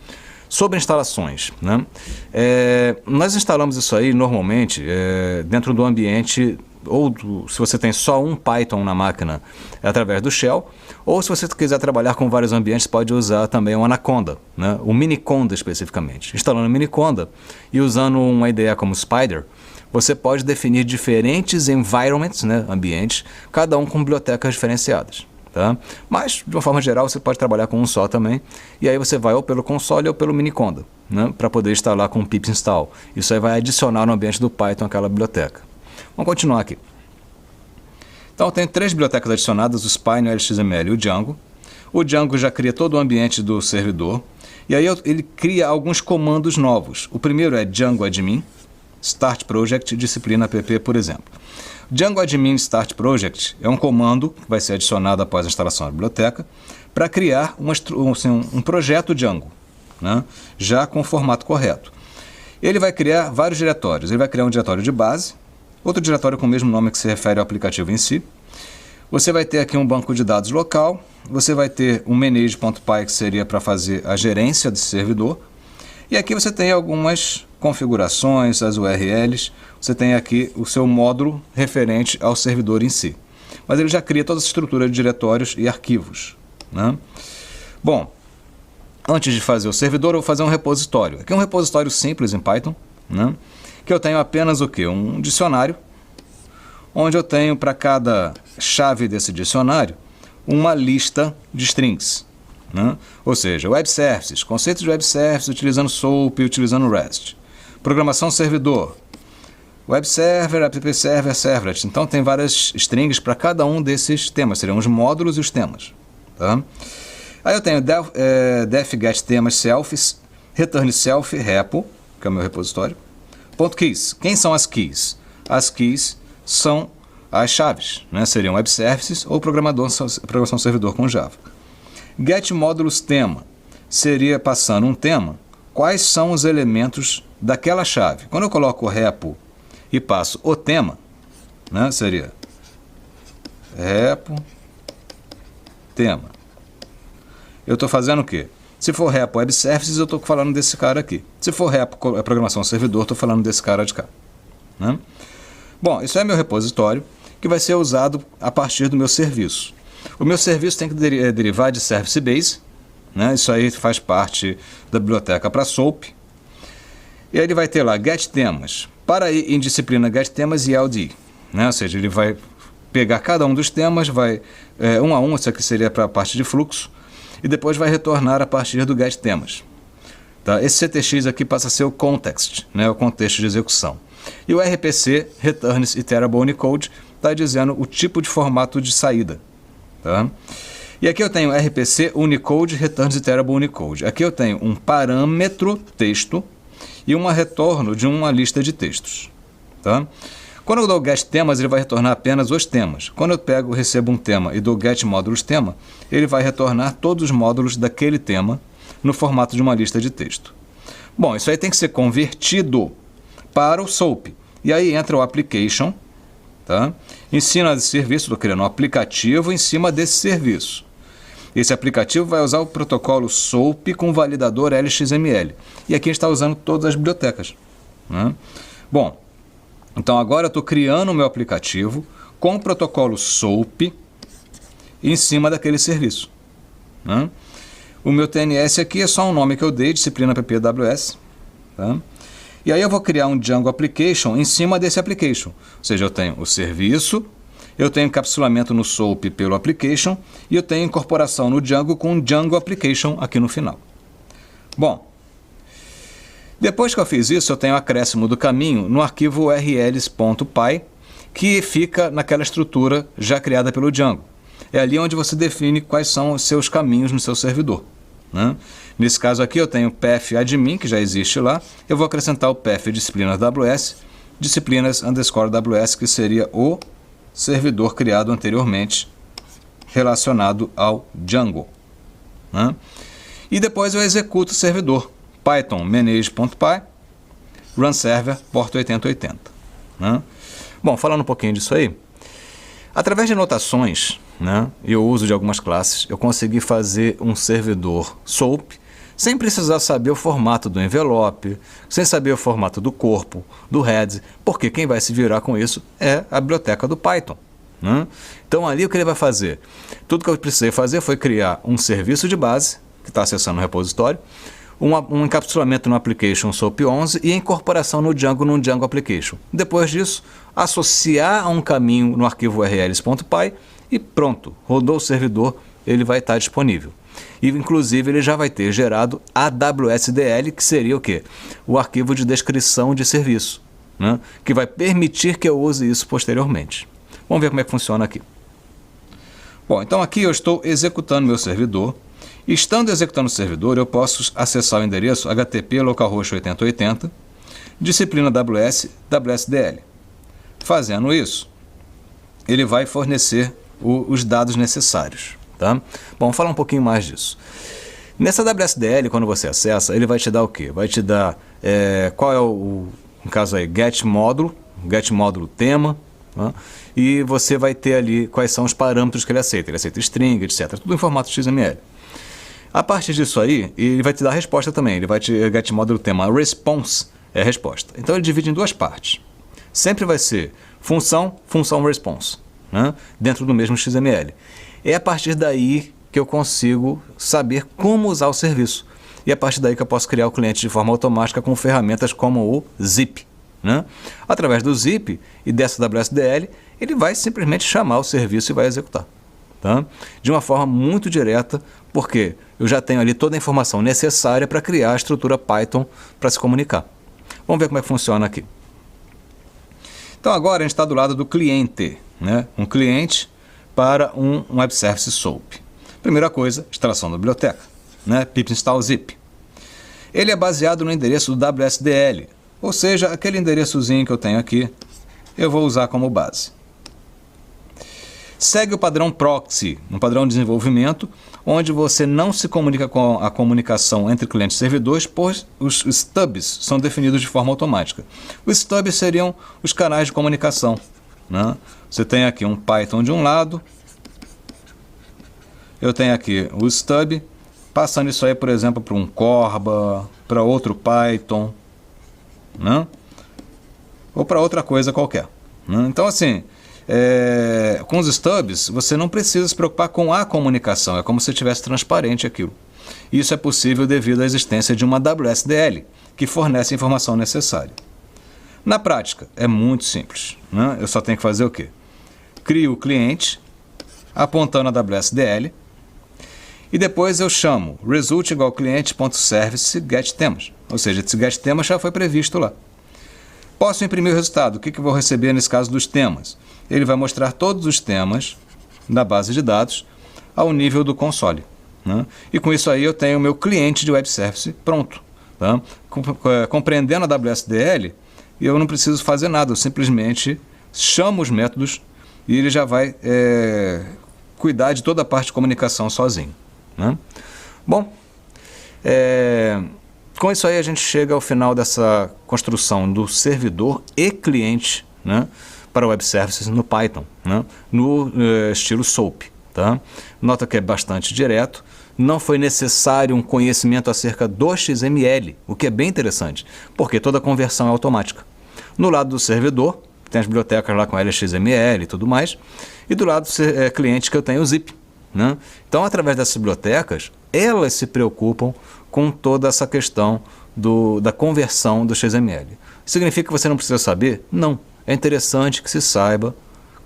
Sobre instalações, né? Nós instalamos isso aí normalmente dentro do ambiente, ou se você tem só um Python na máquina, através do Shell, ou se você quiser trabalhar com vários ambientes, pode usar também o Anaconda, né? O Miniconda especificamente. Instalando o Miniconda e usando uma IDE como Spider, você pode definir diferentes environments, né? Ambientes, cada um com bibliotecas diferenciadas. Tá? Mas, de uma forma geral, você pode trabalhar com um só também, e aí você vai ou pelo console ou pelo Miniconda, né? Para poder instalar com o pip install. Isso aí vai adicionar no ambiente do Python aquela biblioteca. Vamos continuar aqui. Então, eu tenho 3 bibliotecas adicionadas, o Spine, o LXML e o Django. O Django já cria todo o ambiente do servidor, e aí ele cria alguns comandos novos. O primeiro é Django Admin, Start Project, Disciplina app, por exemplo. Django Admin Start Project é um comando que vai ser adicionado após a instalação da biblioteca para criar um projeto Django, né? Já com o formato correto. Ele vai criar vários diretórios. Ele vai criar um diretório de base, outro diretório com o mesmo nome que se refere ao aplicativo em si, Você vai ter aqui um banco de dados local, você vai ter um manage.py que seria para fazer a gerência desse servidor, e aqui você tem algumas configurações, as URLs, você tem aqui o seu módulo referente ao servidor em si. Mas ele já cria toda essa estrutura de diretórios e arquivos, né? Bom, antes de fazer o servidor, eu vou fazer um repositório. Aqui é um repositório simples em Python, né? Que eu tenho apenas o quê? Um dicionário, onde eu tenho para cada chave desse dicionário uma lista de strings, né? Ou seja, web services, conceitos de web services utilizando SOAP e utilizando REST. Programação servidor, web server, app server, servlet. Então tem várias strings para cada um desses temas, seriam os módulos e os temas, tá? Aí eu tenho def get temas self, return self repo, que é o meu repositório, ponto keys. Quem são as keys? As keys são as chaves, né? Seriam web services ou programação servidor com Java. Get módulos tema seria passando um tema, quais são os elementos daquela chave. Quando eu coloco o repo e passo o tema, né? Seria repo tema. Eu estou fazendo o quê? Se for repo web services, eu estou falando desse cara aqui. Se for repo programação servidor, estou falando desse cara de cá, né? Bom, isso é meu repositório, que vai ser usado a partir do meu serviço. O meu serviço tem que derivar de Service Base, né? Isso aí faz parte da biblioteca para SOAP. E aí ele vai ter lá get temas. Para ir em disciplina get temas e LD, né? Ou seja, ele vai pegar cada um dos temas, vai um a um, isso aqui seria para a parte de fluxo, e depois vai retornar a partir do get temas. Tá? Esse CTX aqui passa a ser o context, né? O contexto de execução. E o RPC, Returns Iterable Unicode, está dizendo o tipo de formato de saída. Tá? E aqui eu tenho RPC Unicode, Returns Iterable Unicode. Aqui eu tenho um parâmetro texto e um retorno de uma lista de textos. Tá? Quando eu dou get temas, ele vai retornar apenas os temas. Quando eu recebo um tema e dou get módulos tema, ele vai retornar todos os módulos daquele tema no formato de uma lista de texto. Bom, isso aí tem que ser convertido para o SOAP. E aí entra o application, tá? Em cima desse serviço, estou criando um aplicativo em cima desse serviço. Esse aplicativo vai usar o protocolo SOAP com validador LXML. E aqui a gente está usando todas as bibliotecas, né? Bom, então agora eu estou criando o meu aplicativo com o protocolo SOAP em cima daquele serviço, né? O meu TNS aqui é só um nome que eu dei, disciplina PPWS, tá? E aí eu vou criar um Django Application em cima desse application. Ou seja, eu tenho o serviço, eu tenho encapsulamento no SOAP pelo application e eu tenho incorporação no Django com um Django Application aqui no final. Bom, depois que eu fiz isso, eu tenho acréscimo do caminho no arquivo urls.py, que fica naquela estrutura já criada pelo Django. É ali onde você define quais são os seus caminhos no seu servidor, né? Nesse caso aqui eu tenho o path admin, que já existe lá. Eu vou acrescentar o path disciplinas AWS, disciplinas_AWS, que seria o servidor criado anteriormente relacionado ao Django, né? E depois eu executo o servidor Python manage.py run server porta 8080, né? Bom, falando um pouquinho disso aí, através de notações, né, e o uso de algumas classes, eu consegui fazer um servidor SOAP sem precisar saber o formato do envelope, sem saber o formato do corpo, do head, porque quem vai se virar com isso é a biblioteca do Python, né? Então ali o que ele vai fazer? Tudo que eu precisei fazer foi criar um serviço de base, que está acessando o repositório, um encapsulamento no application SOAP 11 e a incorporação no Django Application. Depois disso, associar a um caminho no arquivo urls.py e pronto, rodou o servidor, ele vai estar disponível. E inclusive ele já vai ter gerado AWSDL, que seria o quê? O arquivo de descrição de serviço, né? Que vai permitir que eu use isso posteriormente. Vamos ver como é que funciona aqui. Bom, então aqui eu estou executando meu servidor. Estando executando o servidor, eu posso acessar o endereço http localhost 8080 disciplina AWS WSDL. Fazendo isso, ele vai fornecer os dados necessários, tá? Bom, vamos falar um pouquinho mais disso. Nessa WSDL, quando você acessa, ele vai te dar o quê? Vai te dar qual é no caso aí, get módulo tema, Né? E você vai ter ali quais são os parâmetros que ele aceita. Ele aceita string, etc. Tudo em formato XML. A partir disso aí, ele vai te dar a resposta também. Ele vai te get módulo tema response é a resposta. Então ele divide em duas partes. Sempre vai ser função, função response, né? Dentro do mesmo XML. É a partir daí que eu consigo saber como usar o serviço. E é a partir daí que eu posso criar o cliente de forma automática com ferramentas como o Zip. Né? Através do Zip e dessa WSDL, ele vai simplesmente chamar o serviço e vai executar. Tá? De uma forma muito direta, porque eu já tenho ali toda a informação necessária para criar a estrutura Python para se comunicar. Vamos ver como é que funciona aqui. Então agora a gente está do lado do cliente, né? Um cliente para um Web Service SOAP. Primeira coisa, instalação da biblioteca, né? pip install zip. Ele é baseado no endereço do WSDL, ou seja, aquele endereçozinho que eu tenho aqui, eu vou usar como base. Segue o padrão proxy, um padrão de desenvolvimento, onde você não se comunica com a comunicação entre clientes e servidores, pois os stubs são definidos de forma automática. Os stubs seriam os canais de comunicação. Né? Você tem aqui um Python de um lado, eu tenho aqui o stub, passando isso aí, por exemplo, para um Corba, para outro Python, né? Ou para outra coisa qualquer. Né? Então, assim, com os stubs, você não precisa se preocupar com a comunicação, é como se tivesse transparente aquilo. Isso é possível devido à existência de uma WSDL, que fornece a informação necessária. Na prática, é muito simples. Né? Eu só tenho que fazer o quê? Crio o cliente, apontando a WSDL, e depois eu chamo result igual cliente.service getTemas. Ou seja, esse getTemas já foi previsto lá. Posso imprimir o resultado. O que eu vou receber nesse caso dos temas? Ele vai mostrar todos os temas da base de dados ao nível do console. Né? E com isso aí eu tenho o meu cliente de web service pronto. Tá? Compreendendo a WSDL, eu não preciso fazer nada. Eu simplesmente chamo os métodos e ele já vai cuidar de toda a parte de comunicação sozinho. Né? Bom, com isso aí a gente chega ao final dessa construção do servidor e cliente, né, para web services no Python, né, no estilo SOAP. Tá? Nota que é bastante direto, não foi necessário um conhecimento acerca do XML, o que é bem interessante, porque toda a conversão é automática. No lado do servidor, tem as bibliotecas lá com LXML e tudo mais, e do lado do cliente que eu tenho o Zip. Né? Então, através dessas bibliotecas, elas se preocupam com toda essa questão da conversão do XML. Significa que você não precisa saber? Não. É interessante que se saiba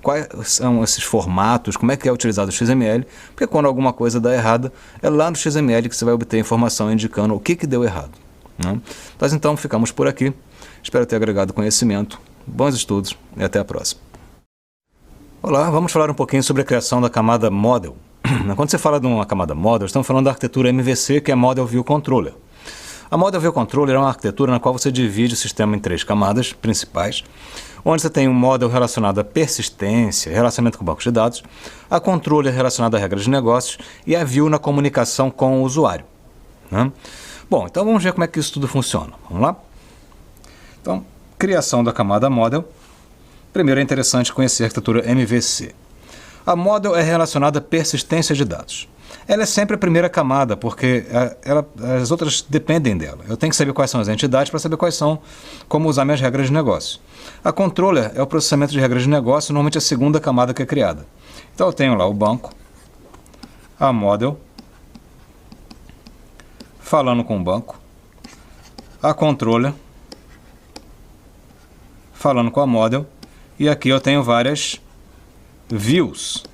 quais são esses formatos, como é que é utilizado o XML, porque quando alguma coisa dá errada, é lá no XML que você vai obter informação indicando o que deu errado. Né? Nós então ficamos por aqui. Espero ter agregado conhecimento. Bons estudos e até a próxima. Olá, vamos falar um pouquinho sobre a criação da camada Model. Quando você fala de uma camada Model, estamos falando da arquitetura MVC, que é Model View Controller. A Model View Controller é uma arquitetura na qual você divide o sistema em 3 camadas principais, onde você tem um model relacionado à persistência, relacionamento com bancos de dados, a controller relacionado a regras de negócios e a view na comunicação com o usuário. Né? Bom, então vamos ver como é que isso tudo funciona. Vamos lá? Então, criação da camada Model. Primeiro é interessante conhecer a arquitetura MVC. A Model é relacionada à persistência de dados. Ela é sempre a primeira camada, porque as outras dependem dela. Eu tenho que saber quais são as entidades para saber como usar minhas regras de negócio. A Controller é o processamento de regras de negócio, normalmente a segunda camada que é criada. Então eu tenho lá o banco, a Model, falando com o banco, a Controller, falando com a Model, e aqui eu tenho várias views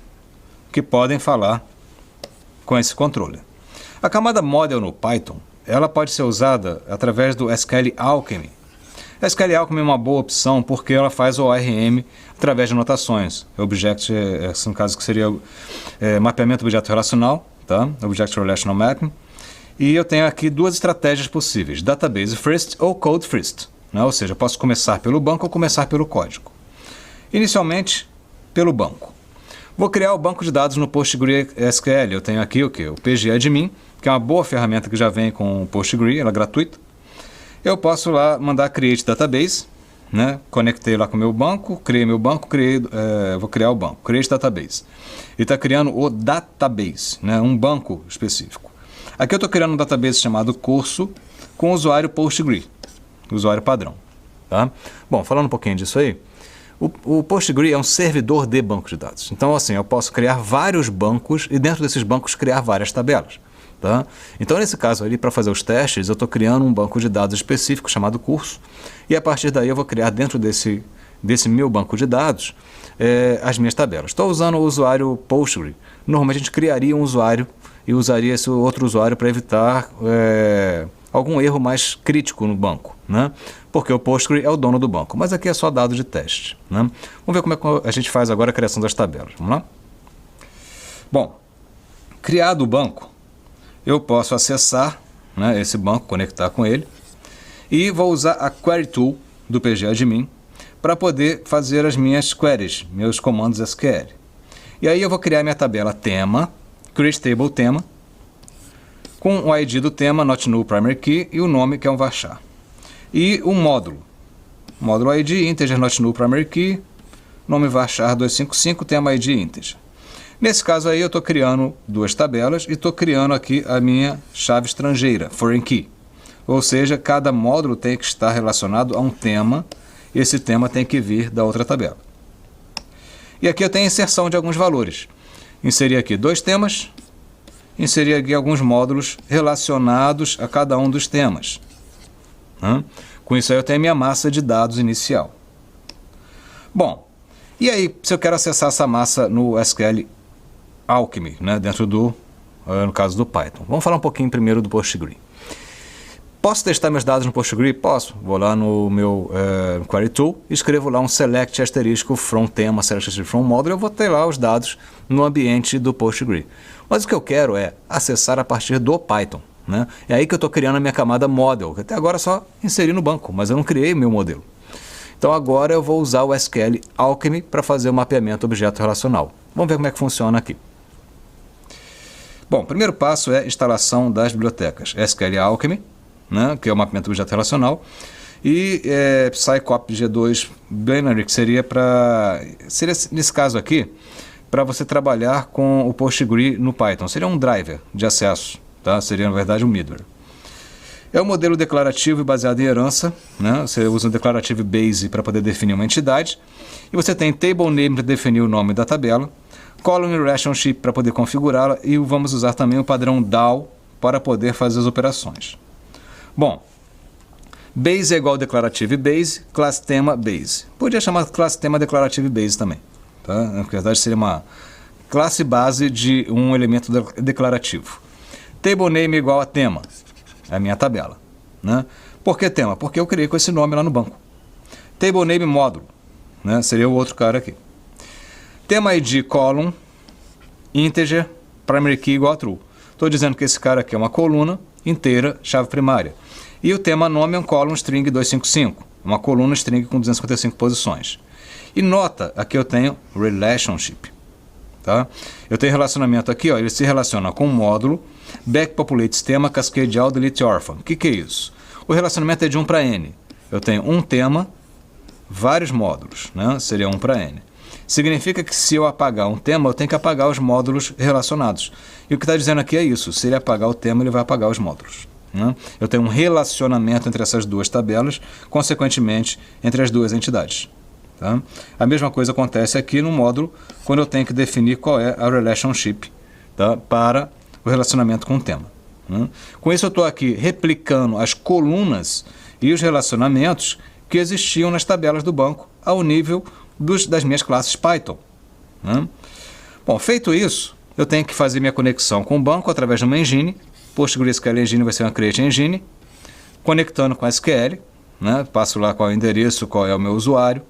que podem falar com esse controller. A camada Model no Python, ela pode ser usada através do sklealchemy. A sklealchemy é uma boa opção porque ela faz o ORM através de notações. Object, no caso que seria mapeamento objeto relacional, tá? Object Relational Mapping. E eu tenho aqui duas estratégias possíveis, Database First ou Code First. Né? Ou seja, eu posso começar pelo banco ou começar pelo código. Inicialmente, pelo banco. Vou criar o banco de dados no PostgreSQL. Eu tenho aqui o pgadmin, que é uma boa ferramenta que já vem com o Postgre, ela é gratuita. Eu posso lá mandar create database, né? Conectei lá com o meu banco, criei meu banco, vou criar o banco, create database. Ele está criando o database, né? Um banco específico. Aqui eu estou criando um database chamado curso com o usuário PostgRE, usuário padrão. Tá? Bom, falando um pouquinho disso aí, o PostgRE é um servidor de banco de dados. Então, assim, eu posso criar vários bancos e dentro desses bancos criar várias tabelas. Tá? Então, nesse caso ali, para fazer os testes, eu estou criando um banco de dados específico chamado curso e a partir daí eu vou criar dentro desse meu banco de dados as minhas tabelas. Estou usando o usuário PostgRE. Normalmente a gente criaria um usuário e usaria esse outro usuário para evitar algum erro mais crítico no banco, né? Porque o PostgRE é o dono do banco, mas aqui é só dado de teste. Né? Vamos ver como é que a gente faz agora a criação das tabelas. Vamos lá? Bom, criado o banco, eu posso acessar, né, esse banco, conectar com ele, e vou usar a Query Tool do PGAdmin para poder fazer as minhas queries, meus comandos SQL. E aí eu vou criar minha tabela tema, create table tema, com o ID do tema, not null primary key, e o nome que é um varchar. E o módulo ID, integer not null primary key, nome varchar 255, tema ID integer. Nesse caso aí eu estou criando duas tabelas e estou criando aqui a minha chave estrangeira, foreign key. Ou seja, cada módulo tem que estar relacionado a um tema, e esse tema tem que vir da outra tabela. E aqui eu tenho a inserção de alguns valores. Inseri aqui dois temas, inseri aqui alguns módulos relacionados a cada um dos temas. Com isso aí eu tenho a minha massa de dados inicial. Bom, e aí se eu quero acessar essa massa no SQL Alchemy, né, dentro no caso do Python. Vamos falar um pouquinho primeiro do PostgRE. Posso testar meus dados no PostgRE? Posso. Vou lá no meu Query Tool, escrevo lá um select asterisco from tema, select asterisco from módulo, eu vou ter lá os dados no ambiente do PostgRE. Mas o que eu quero é acessar a partir do Python. Né? É aí que eu estou criando a minha camada model, que até agora só inseri no banco, mas eu não criei meu modelo. Então agora eu vou usar o SQL Alchemy para fazer o mapeamento objeto relacional. Vamos ver como é que funciona aqui. Bom, o primeiro passo é a instalação das bibliotecas SQL Alchemy, né, que é o mapeamento objeto relacional, e Psycop G2 Binary, que seria nesse caso aqui, para você trabalhar com o PostgRE no Python. Seria um driver de acesso, tá? Seria na verdade um middleware. É um modelo declarativo e baseado em herança, né? Você usa um declarative base para poder definir uma entidade, e você tem table name para definir o nome da tabela, column e relationship para poder configurá-la, e vamos usar também o padrão DAO para poder fazer as operações. Bom, base é igual declarative base, classe tema base. Podia chamar classe tema declarative base também. Tá? Na verdade seria uma classe base de um elemento declarativo. Table name igual a tema, é a minha tabela. Né? Por que tema? Porque eu criei com esse nome lá no banco. Table name módulo, né? Seria o outro cara aqui. Tema ID column, integer, primary key igual a true. Estou dizendo que esse cara aqui é uma coluna inteira, chave primária. E o tema nome é um column string 255, uma coluna string com 255 posições. E nota, aqui eu tenho relationship. Tá? Eu tenho relacionamento aqui, ó, ele se relaciona com o módulo backpopulates tema cascade all delete orphan. O que é isso? O relacionamento é de 1 para n. Eu tenho um tema, vários módulos, né? Seria 1 para n. Significa que se eu apagar um tema, eu tenho que apagar os módulos relacionados. E o que está dizendo aqui é isso, se ele apagar o tema, ele vai apagar os módulos. Né? Eu tenho um relacionamento entre essas duas tabelas, consequentemente, entre as duas entidades. Tá? A mesma coisa acontece aqui no módulo, quando eu tenho que definir qual é a relationship, tá? Para o relacionamento com o tema. Né? Com isso eu estou aqui replicando as colunas e os relacionamentos que existiam nas tabelas do banco ao nível das minhas classes Python. Né? Bom, feito isso, eu tenho que fazer minha conexão com o banco através de uma engine. PostgreSQL Engine vai ser uma Create Engine, conectando com a SQL, né? Passo lá qual é o endereço, qual é o meu usuário,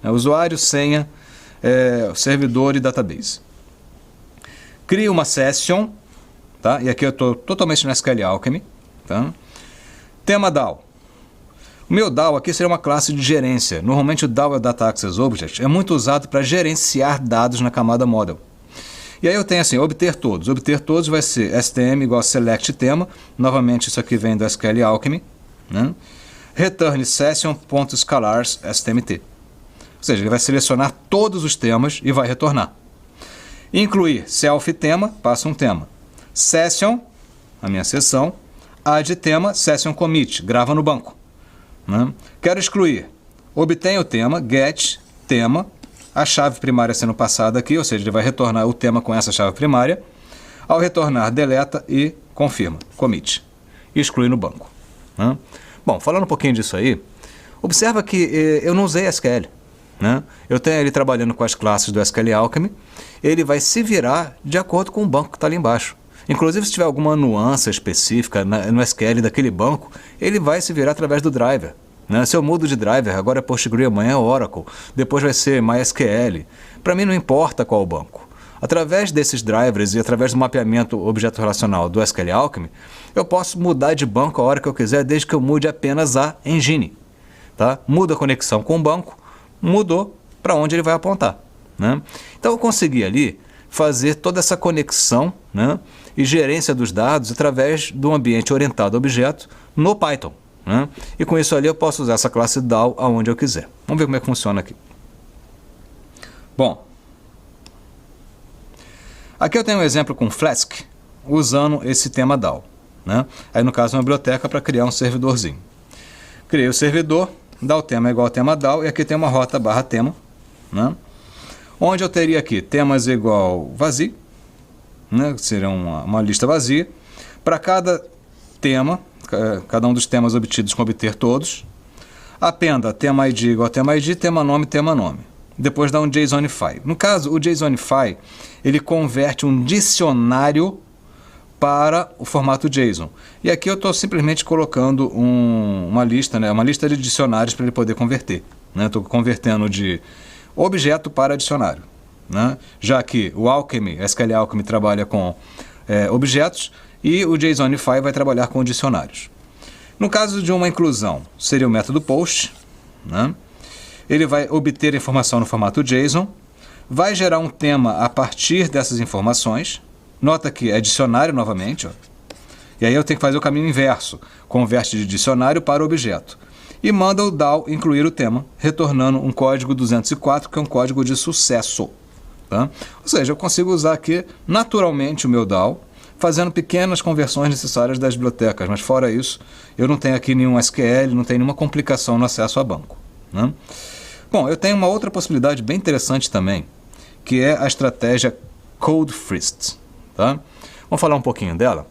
né? Usuário, senha, servidor e database. Crio uma session, tá? E aqui eu estou totalmente no SQL Alchemy. Tá? Tema DAO. O meu DAO aqui seria uma classe de gerência. Normalmente o DAO é o Data Access Object, é muito usado para gerenciar dados na camada model. E aí eu tenho assim, obter todos. Obter todos vai ser STM igual a select tema. Novamente isso aqui vem do SQL Alchemy. Né? return session.scalars stmt. Ou seja, ele vai selecionar todos os temas e vai retornar. Incluir self-tema, passa um tema. Session, a minha sessão. Add tema, session commit, grava no banco. Né? Quero excluir. Obtenha o tema, get, tema, a chave primária sendo passada aqui, ou seja, ele vai retornar o tema com essa chave primária. Ao retornar, deleta e confirma, commit. E exclui no banco. Né? Bom, falando um pouquinho disso aí, observa que eu não usei SQL. Né? Eu tenho ele trabalhando com as classes do SQL Alchemy, ele vai se virar de acordo com o banco que está ali embaixo. Inclusive, se tiver alguma nuance específica no SQL daquele banco, ele vai se virar através do driver. Né? Se eu mudo de driver, agora é PostgreSQL, amanhã é Oracle, depois vai ser MySQL. Para mim não importa qual banco. Através desses drivers e através do mapeamento objeto relacional do SQL Alchemy, eu posso mudar de banco a hora que eu quiser, desde que eu mude apenas a engine. Tá? Muda a conexão com o banco, mudou para onde ele vai apontar. Né? Então eu consegui ali fazer toda essa conexão, né, e gerência dos dados através do ambiente orientado a objeto no Python. Né? E com isso ali eu posso usar essa classe DAO aonde eu quiser. Vamos ver como é que funciona aqui. Bom, aqui eu tenho um exemplo com Flask, usando esse tema DAO. Né? Aí no caso uma biblioteca para criar um servidorzinho. Criei o servidor, DAO tema é igual a tema DAO, e aqui tem uma rota barra tema, né? Onde eu teria aqui temas igual vazio, né? Seria uma lista vazia. Para cada tema, cada um dos temas obtidos com obter todos, appenda tema ID igual a tema ID, tema nome, depois dá um JSONify. No caso, o JSONify, ele converte um dicionário para o formato JSON. E aqui eu estou simplesmente colocando uma lista, né, uma lista de dicionários para ele poder converter. Estou convertendo de objeto para dicionário. Né? Já que o Alchemy, SQL Alchemy trabalha com objetos e o JSONify vai trabalhar com dicionários. No caso de uma inclusão, seria o método post. Né? Ele vai obter informação no formato JSON, vai gerar um tema a partir dessas informações. Nota que é dicionário novamente. Ó. E aí eu tenho que fazer o caminho inverso. Converte de dicionário para objeto. E manda o DAO incluir o tema, retornando um código 204, que é um código de sucesso. Tá? Ou seja, eu consigo usar aqui naturalmente o meu DAO, fazendo pequenas conversões necessárias das bibliotecas. Mas fora isso, eu não tenho aqui nenhum SQL, não tenho nenhuma complicação no acesso a banco. Né? Bom, eu tenho uma outra possibilidade bem interessante também, que é a estratégia Code First. Tá? Vamos falar um pouquinho dela.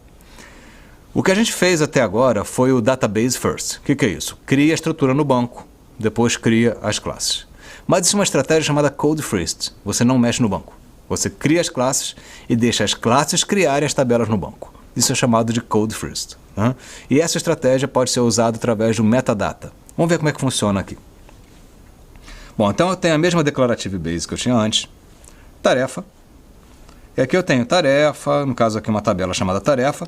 O que a gente fez até agora foi o Database First. O que é isso? Cria a estrutura no banco, depois cria as classes. Mas existe uma estratégia chamada Code First. Você não mexe no banco. Você cria as classes e deixa as classes criarem as tabelas no banco. Isso é chamado de Code First. Tá? E essa estratégia pode ser usada através do metadata. Vamos ver como é que funciona aqui. Bom, então eu tenho a mesma declarative base que eu tinha antes. Tarefa. E aqui eu tenho tarefa, no caso aqui uma tabela chamada tarefa,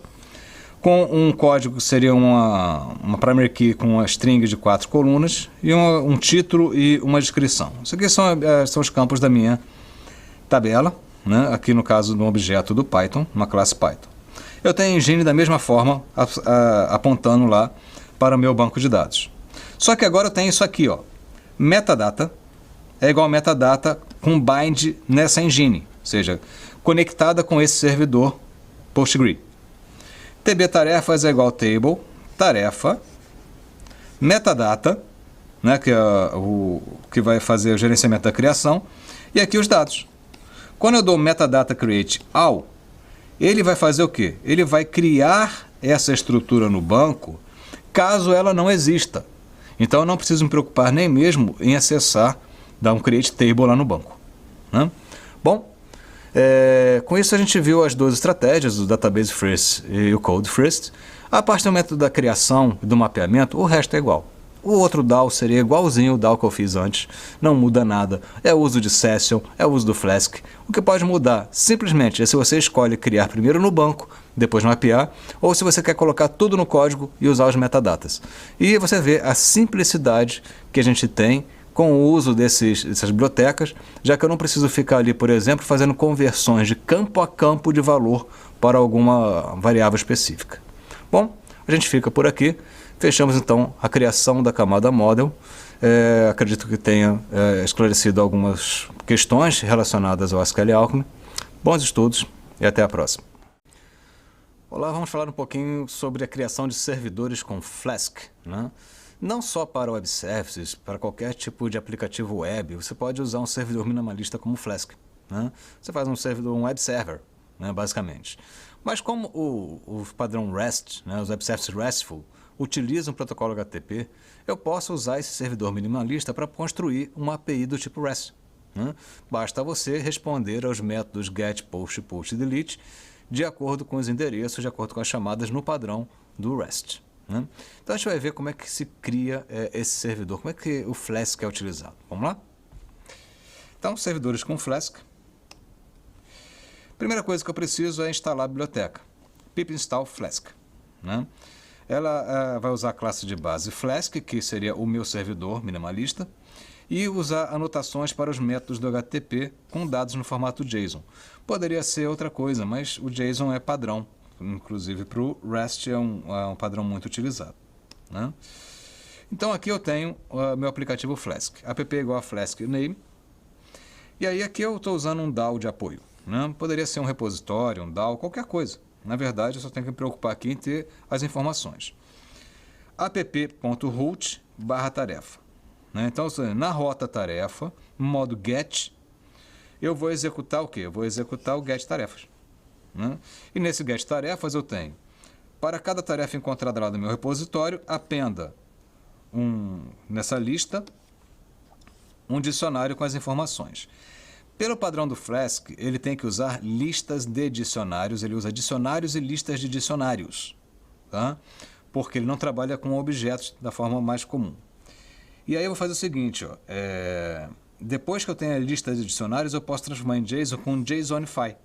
com um código que seria uma primary key com uma string de 4 colunas e um título e uma descrição. Isso aqui são os campos da minha tabela, né? Aqui no caso de um objeto do Python, uma classe Python. Eu tenho a engine da mesma forma, apontando lá para o meu banco de dados. Só que agora eu tenho isso aqui, ó. Metadata é igual a metadata com bind nessa engine, ou seja, conectada com esse servidor PostgreSQL. TB-tarefas é igual a table, tarefa, metadata, né, que é o que vai fazer o gerenciamento da criação, e aqui os dados. Quando eu dou metadata create all, ele vai fazer o quê? Ele vai criar essa estrutura no banco caso ela não exista. Então eu não preciso me preocupar nem mesmo em acessar, dar um create table lá no banco. Né? Bom, com isso a gente viu as duas estratégias, o Database First e o Code First. A parte do método da criação e do mapeamento, o resto é igual. O outro DAO seria igualzinho o DAO que eu fiz antes, não muda nada. É o uso de Session, é o uso do Flask. O que pode mudar simplesmente é se você escolhe criar primeiro no banco, depois mapear, ou se você quer colocar tudo no código e usar os metadatas. E você vê a simplicidade que a gente tem com o uso dessas bibliotecas, já que eu não preciso ficar ali, por exemplo, fazendo conversões de campo a campo de valor para alguma variável específica. Bom, a gente fica por aqui. Fechamos então a criação da camada model. Acredito que tenha esclarecido algumas questões relacionadas ao SQL Alchemy. Bons estudos e até a próxima. Olá, vamos falar um pouquinho sobre a criação de servidores com Flask, né? Não só para web services, para qualquer tipo de aplicativo web, você pode usar um servidor minimalista como Flask, né? Você faz um servidor, um web server, né, basicamente. Mas como o padrão REST, né, os web services RESTful, utilizam o protocolo HTTP, eu posso usar esse servidor minimalista para construir uma API do tipo REST, né? Basta você responder aos métodos GET, POST, POST e DELETE de acordo com os endereços, de acordo com as chamadas no padrão do REST, né? Então a gente vai ver como é que se cria esse servidor, como é que o Flask é utilizado. Vamos lá? Então, servidores com Flask. Primeira coisa que eu preciso é instalar a biblioteca pip install Flask, né? Ela vai usar a classe de base Flask, que seria o meu servidor minimalista, e usar anotações para os métodos do HTTP com dados no formato JSON. Poderia ser outra coisa, mas o JSON é padrão. Inclusive para o REST é um padrão muito utilizado, né? Então aqui eu tenho meu aplicativo Flask. App igual a Flask name. E aí aqui eu estou usando um DAO de apoio, né? Poderia ser um repositório, um DAO, qualquer coisa. Na verdade, eu só tenho que me preocupar aqui em ter as informações. app.root/tarefa. Então, na rota tarefa, no modo get, eu vou executar o quê? Eu vou executar o get tarefas, né? E nesse get tarefas eu tenho, para cada tarefa encontrada lá no meu repositório, appenda nessa lista um dicionário com as informações. Pelo padrão do Flask, ele tem que usar listas de dicionários, ele usa dicionários e listas de dicionários, tá? Porque ele não trabalha com objetos da forma mais comum. E aí eu vou fazer o seguinte, ó, depois que eu tenho a lista de dicionários, eu posso transformar em JSON com JSONify.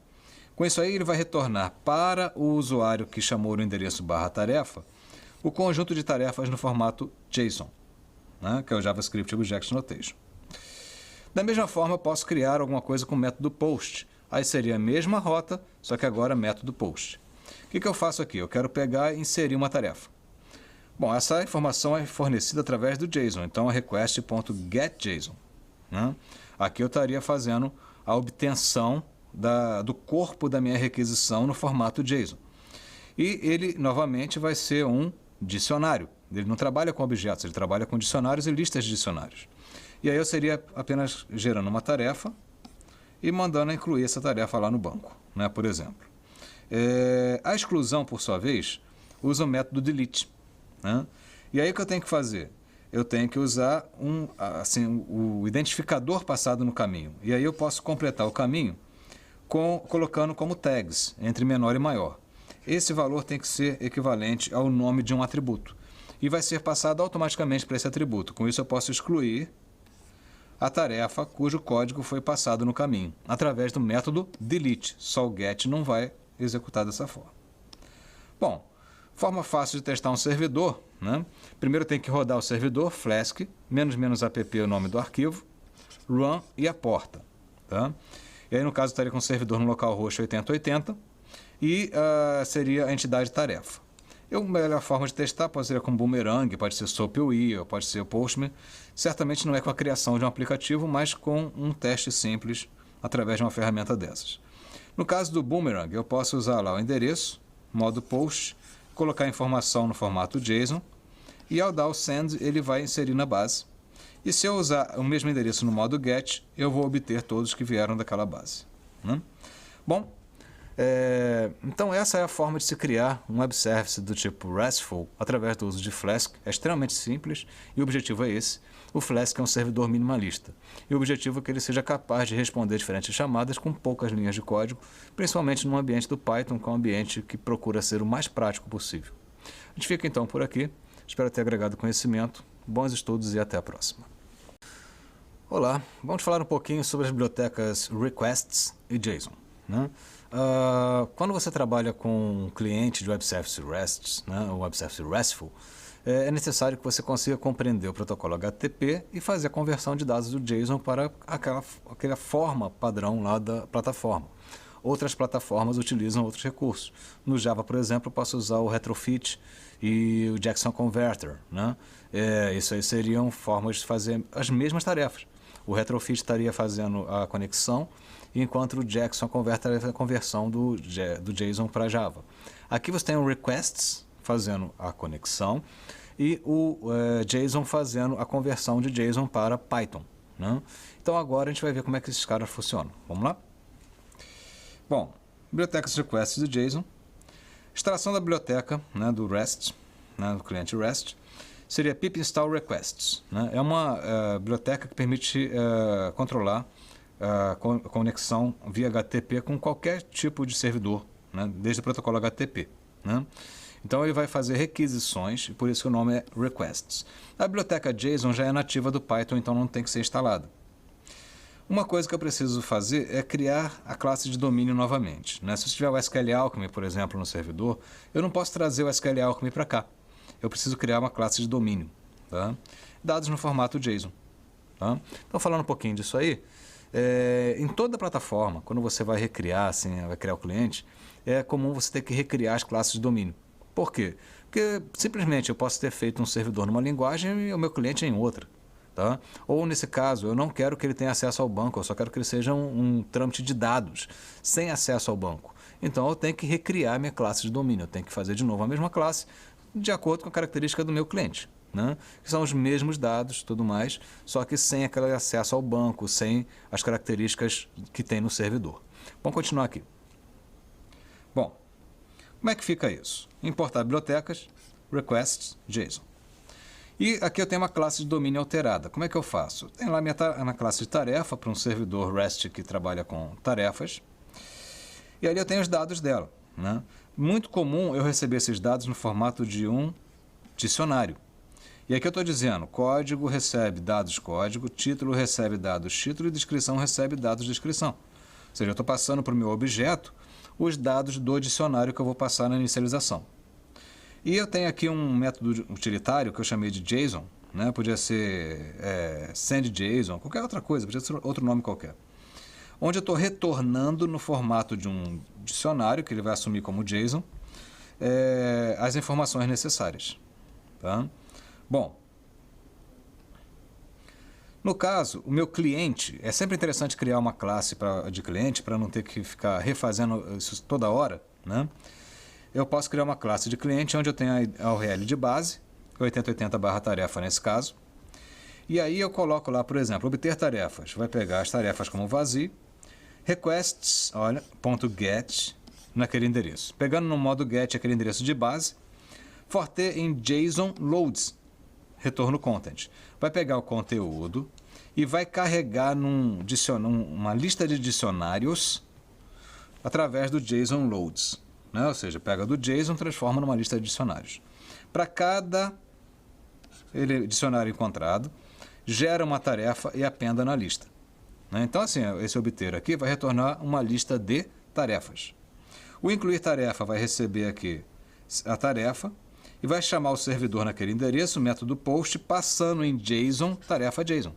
Com isso aí, ele vai retornar para o usuário que chamou no endereço /tarefa o conjunto de tarefas no formato JSON, né, que é o JavaScript Object Notation. Da mesma forma, eu posso criar alguma coisa com o método POST. Aí seria a mesma rota, só que agora método POST. O que eu faço aqui? Eu quero pegar e inserir uma tarefa. Bom, essa informação é fornecida através do JSON, então é request.getJSON, né? Aqui eu estaria fazendo a obtenção do corpo da minha requisição no formato JSON. E ele, novamente, vai ser um dicionário. Ele não trabalha com objetos, ele trabalha com dicionários e listas de dicionários. E aí eu seria apenas gerando uma tarefa e mandando incluir essa tarefa lá no banco, né, por exemplo. A exclusão, por sua vez, usa o método delete, né? E aí o que eu tenho que fazer? Eu tenho que usar o identificador passado no caminho. E aí eu posso completar o caminho colocando como tags, entre menor e maior. Esse valor tem que ser equivalente ao nome de um atributo. E vai ser passado automaticamente para esse atributo. Com isso eu posso excluir a tarefa cujo código foi passado no caminho, através do método delete. Só o get não vai executar dessa forma. Bom, forma fácil de testar um servidor, né? Primeiro tem que rodar o servidor, Flask, --app é o nome do arquivo, run e a porta, tá? E aí no caso estaria com o servidor no localhost 8080 e seria a entidade tarefa. A melhor forma de testar pode ser com Boomerang, pode ser SoapUI, ou pode ser Postman. Certamente não é com a criação de um aplicativo, mas com um teste simples através de uma ferramenta dessas. No caso do Boomerang, eu posso usar lá o endereço, modo post, colocar a informação no formato JSON e ao dar o send ele vai inserir na base. E se eu usar o mesmo endereço no modo get, eu vou obter todos que vieram daquela base, né? Bom, então essa é a forma de se criar um web service do tipo RESTful através do uso de Flask. É extremamente simples e o objetivo é esse. O Flask é um servidor minimalista e o objetivo é que ele seja capaz de responder diferentes chamadas com poucas linhas de código, principalmente no ambiente do Python, que é um ambiente que procura ser o mais prático possível. A gente fica então por aqui. Espero ter agregado conhecimento. Bons estudos e até a próxima. Olá, vamos falar um pouquinho sobre as bibliotecas Requests e JSON, né? Quando você trabalha com um cliente de Web Service REST, né, ou Web Service RESTful, é necessário que você consiga compreender o protocolo HTTP e fazer a conversão de dados do JSON para aquela forma padrão lá da plataforma. Outras plataformas utilizam outros recursos. No Java, por exemplo, eu posso usar o retrofit e o Jackson Converter, né? Isso aí seriam formas de fazer as mesmas tarefas. O retrofit estaria fazendo a conexão, enquanto o Jackson Converter estaria fazendo a conversão do JSON para Java. Aqui você tem o requests fazendo a conexão e o JSON fazendo a conversão de JSON para Python, né? Então agora a gente vai ver como é que esses caras funcionam. Vamos lá? Bom, bibliotecas requests do JSON. Extração da biblioteca, né, do REST, né, do cliente REST, seria pip install requests, né? É uma biblioteca que permite controlar a conexão via HTTP com qualquer tipo de servidor, né, desde o protocolo HTTP, né? Então ele vai fazer requisições, e por isso que o nome é requests. A biblioteca JSON já é nativa do Python, então não tem que ser instalada. Uma coisa que eu preciso fazer é criar a classe de domínio novamente, né? Se eu tiver o SQL Alchemy, por exemplo, no servidor, eu não posso trazer o SQL Alchemy para cá. Eu preciso criar uma classe de domínio, tá? Dados no formato JSON. Tá? Então, falando um pouquinho disso aí, em toda a plataforma, quando você vai recriar, assim, vai criar o cliente, é comum você ter que recriar as classes de domínio. Por quê? Porque simplesmente eu posso ter feito um servidor numa linguagem e o meu cliente em outra. Tá? Ou nesse caso, eu não quero que ele tenha acesso ao banco, eu só quero que ele seja um trâmite de dados, sem acesso ao banco. Então eu tenho que recriar minha classe de domínio, eu tenho que fazer de novo a mesma classe, de acordo com a característica do meu cliente, né? Que são os mesmos dados, tudo mais, só que sem aquele acesso ao banco, sem as características que tem no servidor. Vamos continuar aqui. Bom, como é que fica isso? Importar bibliotecas, requests, JSON. E aqui eu tenho uma classe de domínio alterada. Como é que eu faço? Tenho lá minha classe de tarefa para um servidor REST que trabalha com tarefas. E ali eu tenho os dados dela, né? Muito comum eu receber esses dados no formato de um dicionário. E aqui eu estou dizendo, código recebe dados código, título recebe dados título e descrição recebe dados descrição. Ou seja, eu estou passando para o meu objeto os dados do dicionário que eu vou passar na inicialização. E eu tenho aqui um método utilitário que eu chamei de JSON, né? Podia ser sendJSON, qualquer outra coisa, podia ser outro nome qualquer. Onde eu estou retornando no formato de um dicionário, que ele vai assumir como JSON, as informações necessárias. Tá? Bom, no caso, o meu cliente, é sempre interessante criar uma classe de cliente para não ter que ficar refazendo isso toda hora, né? Eu posso criar uma classe de cliente onde eu tenho a URL de base, 8080/tarefa nesse caso. E aí eu coloco lá, por exemplo, obter tarefas. Vai pegar as tarefas como vazio, requests, olha, .get naquele endereço. Pegando no modo get aquele endereço de base, forte em JSON loads, retorno content. Vai pegar o conteúdo e vai carregar uma lista de dicionários através do JSON loads. Né? Ou seja, pega do JSON e transforma numa lista de dicionários. Para cada dicionário encontrado, gera uma tarefa e appenda na lista. Né? Então, assim, esse obter aqui vai retornar uma lista de tarefas. O incluir tarefa vai receber aqui a tarefa e vai chamar o servidor naquele endereço, o método post, passando em JSON, tarefa JSON,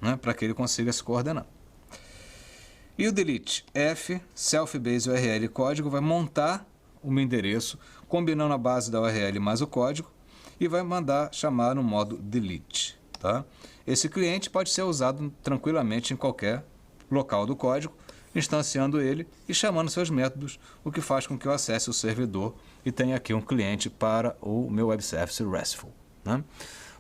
né? Para que ele consiga se coordenar. E o delete f, self-base URL código, vai montar o meu endereço, combinando a base da URL mais o código, e vai mandar chamar no modo delete. Tá? Esse cliente pode ser usado tranquilamente em qualquer local do código, instanciando ele e chamando seus métodos, o que faz com que eu acesse o servidor e tenha aqui um cliente para o meu web service RESTful. Né?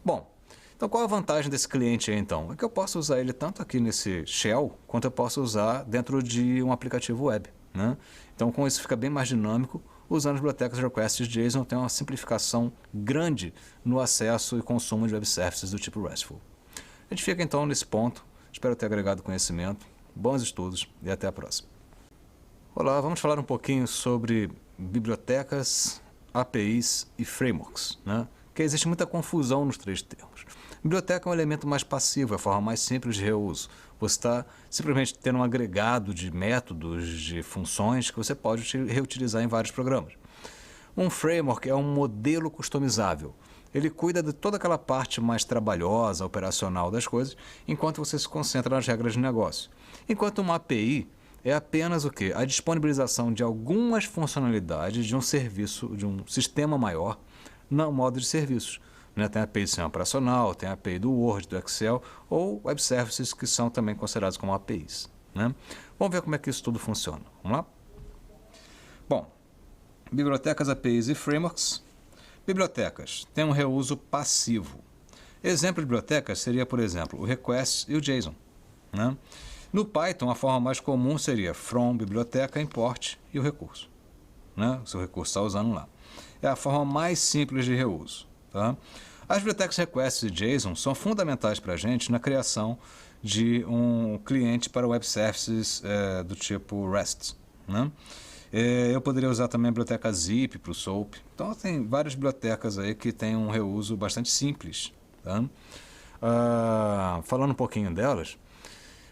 Bom, então qual a vantagem desse cliente aí então? É que eu posso usar ele tanto aqui nesse shell, quanto eu posso usar dentro de um aplicativo web. Né? Então com isso fica bem mais dinâmico, usando as bibliotecas requests JSON tem uma simplificação grande no acesso e consumo de web services do tipo RESTful. A gente fica então nesse ponto, espero ter agregado conhecimento, bons estudos e até a próxima. Olá, vamos falar um pouquinho sobre bibliotecas, APIs e frameworks, né? Porque existe muita confusão nos três termos. Biblioteca é um elemento mais passivo, é a forma mais simples de reuso. Você está simplesmente tendo um agregado de métodos, de funções que você pode reutilizar em vários programas. Um framework é um modelo customizável. Ele cuida de toda aquela parte mais trabalhosa, operacional das coisas, enquanto você se concentra nas regras de negócio. Enquanto uma API é apenas o quê? A disponibilização de algumas funcionalidades de um serviço, de um sistema maior, no modo de serviços. Né? Tem a API do sistema operacional, tem a API do Word, do Excel, ou Web Services, que são também considerados como APIs. Né? Vamos ver como é que isso tudo funciona. Vamos lá? Bom, bibliotecas, APIs e frameworks. Bibliotecas têm um reuso passivo. Exemplo de bibliotecas seria, por exemplo, o request e o JSON. Né? No Python, a forma mais comum seria from, biblioteca, import e o recurso. Né? O seu recurso está usando lá. É a forma mais simples de reuso. Tá? As bibliotecas request e JSON são fundamentais para a gente na criação de um cliente para web services do tipo REST. Né? Eu poderia usar também a biblioteca Zip para o SOAP. Então, tem várias bibliotecas aí que têm um reuso bastante simples. Tá? Falando um pouquinho delas,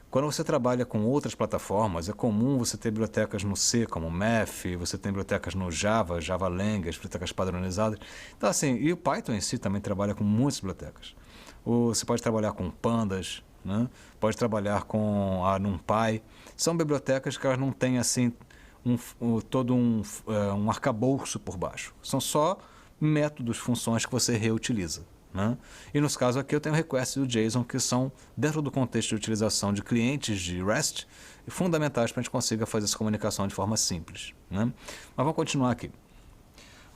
quando você trabalha com outras plataformas, é comum você ter bibliotecas no C, como Math, você tem bibliotecas no Java, Java Lang, as bibliotecas padronizadas. Então, assim, e o Python em si também trabalha com muitas bibliotecas. Você pode trabalhar com Pandas, né? Pode trabalhar com a NumPy. São bibliotecas que elas não têm, assim, todo um arcabouço por baixo. São só métodos, funções que você reutiliza. Né? E nos casos aqui eu tenho o request e o JSON, que são, dentro do contexto de utilização de clientes de REST, fundamentais para a gente consiga fazer essa comunicação de forma simples. Né? Mas vamos continuar aqui.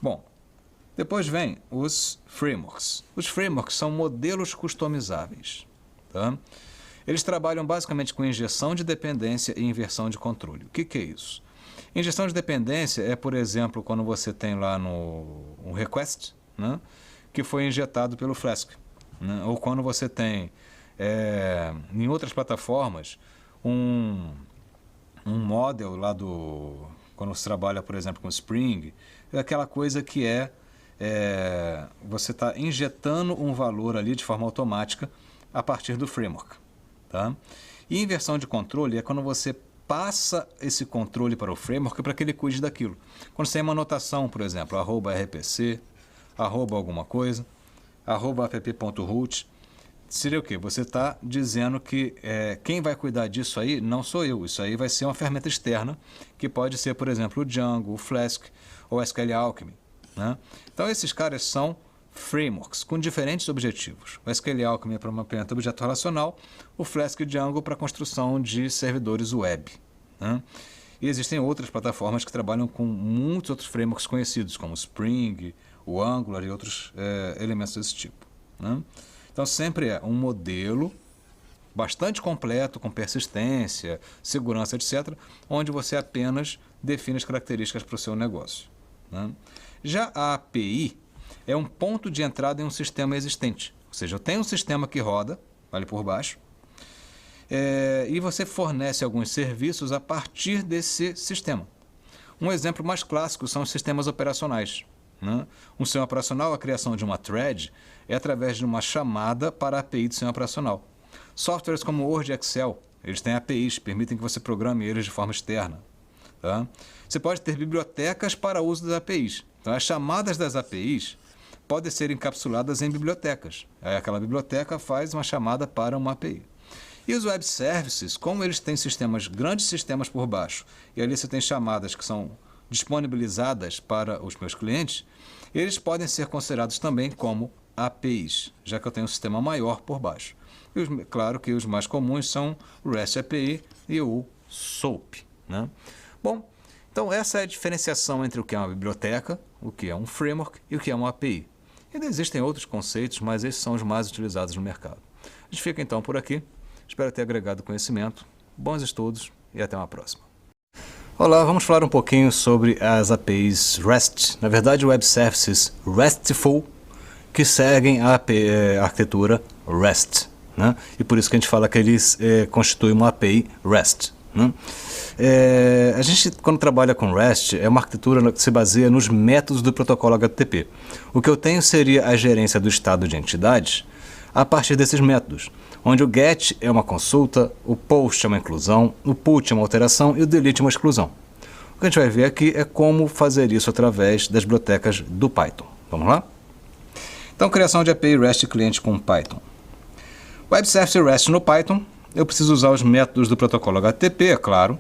Bom, depois vem os frameworks. Os frameworks são modelos customizáveis. Tá? Eles trabalham basicamente com injeção de dependência e inversão de controle. O que é isso? Injeção de dependência é, por exemplo, quando você tem lá um request, né, que foi injetado pelo Flask. Né, ou quando você tem, em outras plataformas, um model lá quando você trabalha, por exemplo, com Spring, é aquela coisa que você está injetando um valor ali de forma automática a partir do framework. Tá? E inversão de controle é quando você passa esse controle para o framework para que ele cuide daquilo. Quando você tem uma anotação, por exemplo, @rpc, alguma coisa, @app.root, seria o quê? Você está dizendo que quem vai cuidar disso aí não sou eu. Isso aí vai ser uma ferramenta externa, que pode ser, por exemplo, o Django, o Flask ou o SQL Alchemy. Né? Então, esses caras são frameworks com diferentes objetivos. O SQL Alchemy é para mapeamento de objeto relacional, o Flask e o Django para a construção de servidores web. Né? E existem outras plataformas que trabalham com muitos outros frameworks conhecidos, como o Spring, o Angular e outros elementos desse tipo. Né? Então, sempre é um modelo bastante completo, com persistência, segurança, etc., onde você apenas define as características para o seu negócio. Né? Já a API é um ponto de entrada em um sistema existente. Ou seja, eu tenho um sistema que roda, ali por baixo, e você fornece alguns serviços a partir desse sistema. Um exemplo mais clássico são os sistemas operacionais. Né? Um sistema operacional, a criação de uma thread, é através de uma chamada para a API do sistema operacional. Softwares como Word e Excel, eles têm APIs, permitem que você programe eles de forma externa. Tá? Você pode ter bibliotecas para uso das APIs. Então, as chamadas das APIs podem ser encapsuladas em bibliotecas. Aí aquela biblioteca faz uma chamada para uma API. E os web services, como eles têm grandes sistemas por baixo, e ali você tem chamadas que são disponibilizadas para os meus clientes, eles podem ser considerados também como APIs, já que eu tenho um sistema maior por baixo. E claro que os mais comuns são o REST API e o SOAP. Né? Bom, então essa é a diferenciação entre o que é uma biblioteca, o que é um framework e o que é uma API. Ainda existem outros conceitos, mas esses são os mais utilizados no mercado. A gente fica então por aqui. Espero ter agregado conhecimento. Bons estudos e até uma próxima. Olá, vamos falar um pouquinho sobre as APIs REST. Na verdade, Web Services RESTful, que seguem a arquitetura REST. Né? E por isso que a gente fala que eles constituem uma API REST. Né? A gente, quando trabalha com REST, é uma arquitetura que se baseia nos métodos do protocolo HTTP. O que eu tenho seria a gerência do estado de entidades a partir desses métodos, onde o GET é uma consulta, o POST é uma inclusão, o PUT é uma alteração e o DELETE é uma exclusão. O que a gente vai ver aqui é como fazer isso através das bibliotecas do Python. Vamos lá? Então, criação de API REST cliente com Python. Web Service REST no Python, eu preciso usar os métodos do protocolo HTTP, é claro.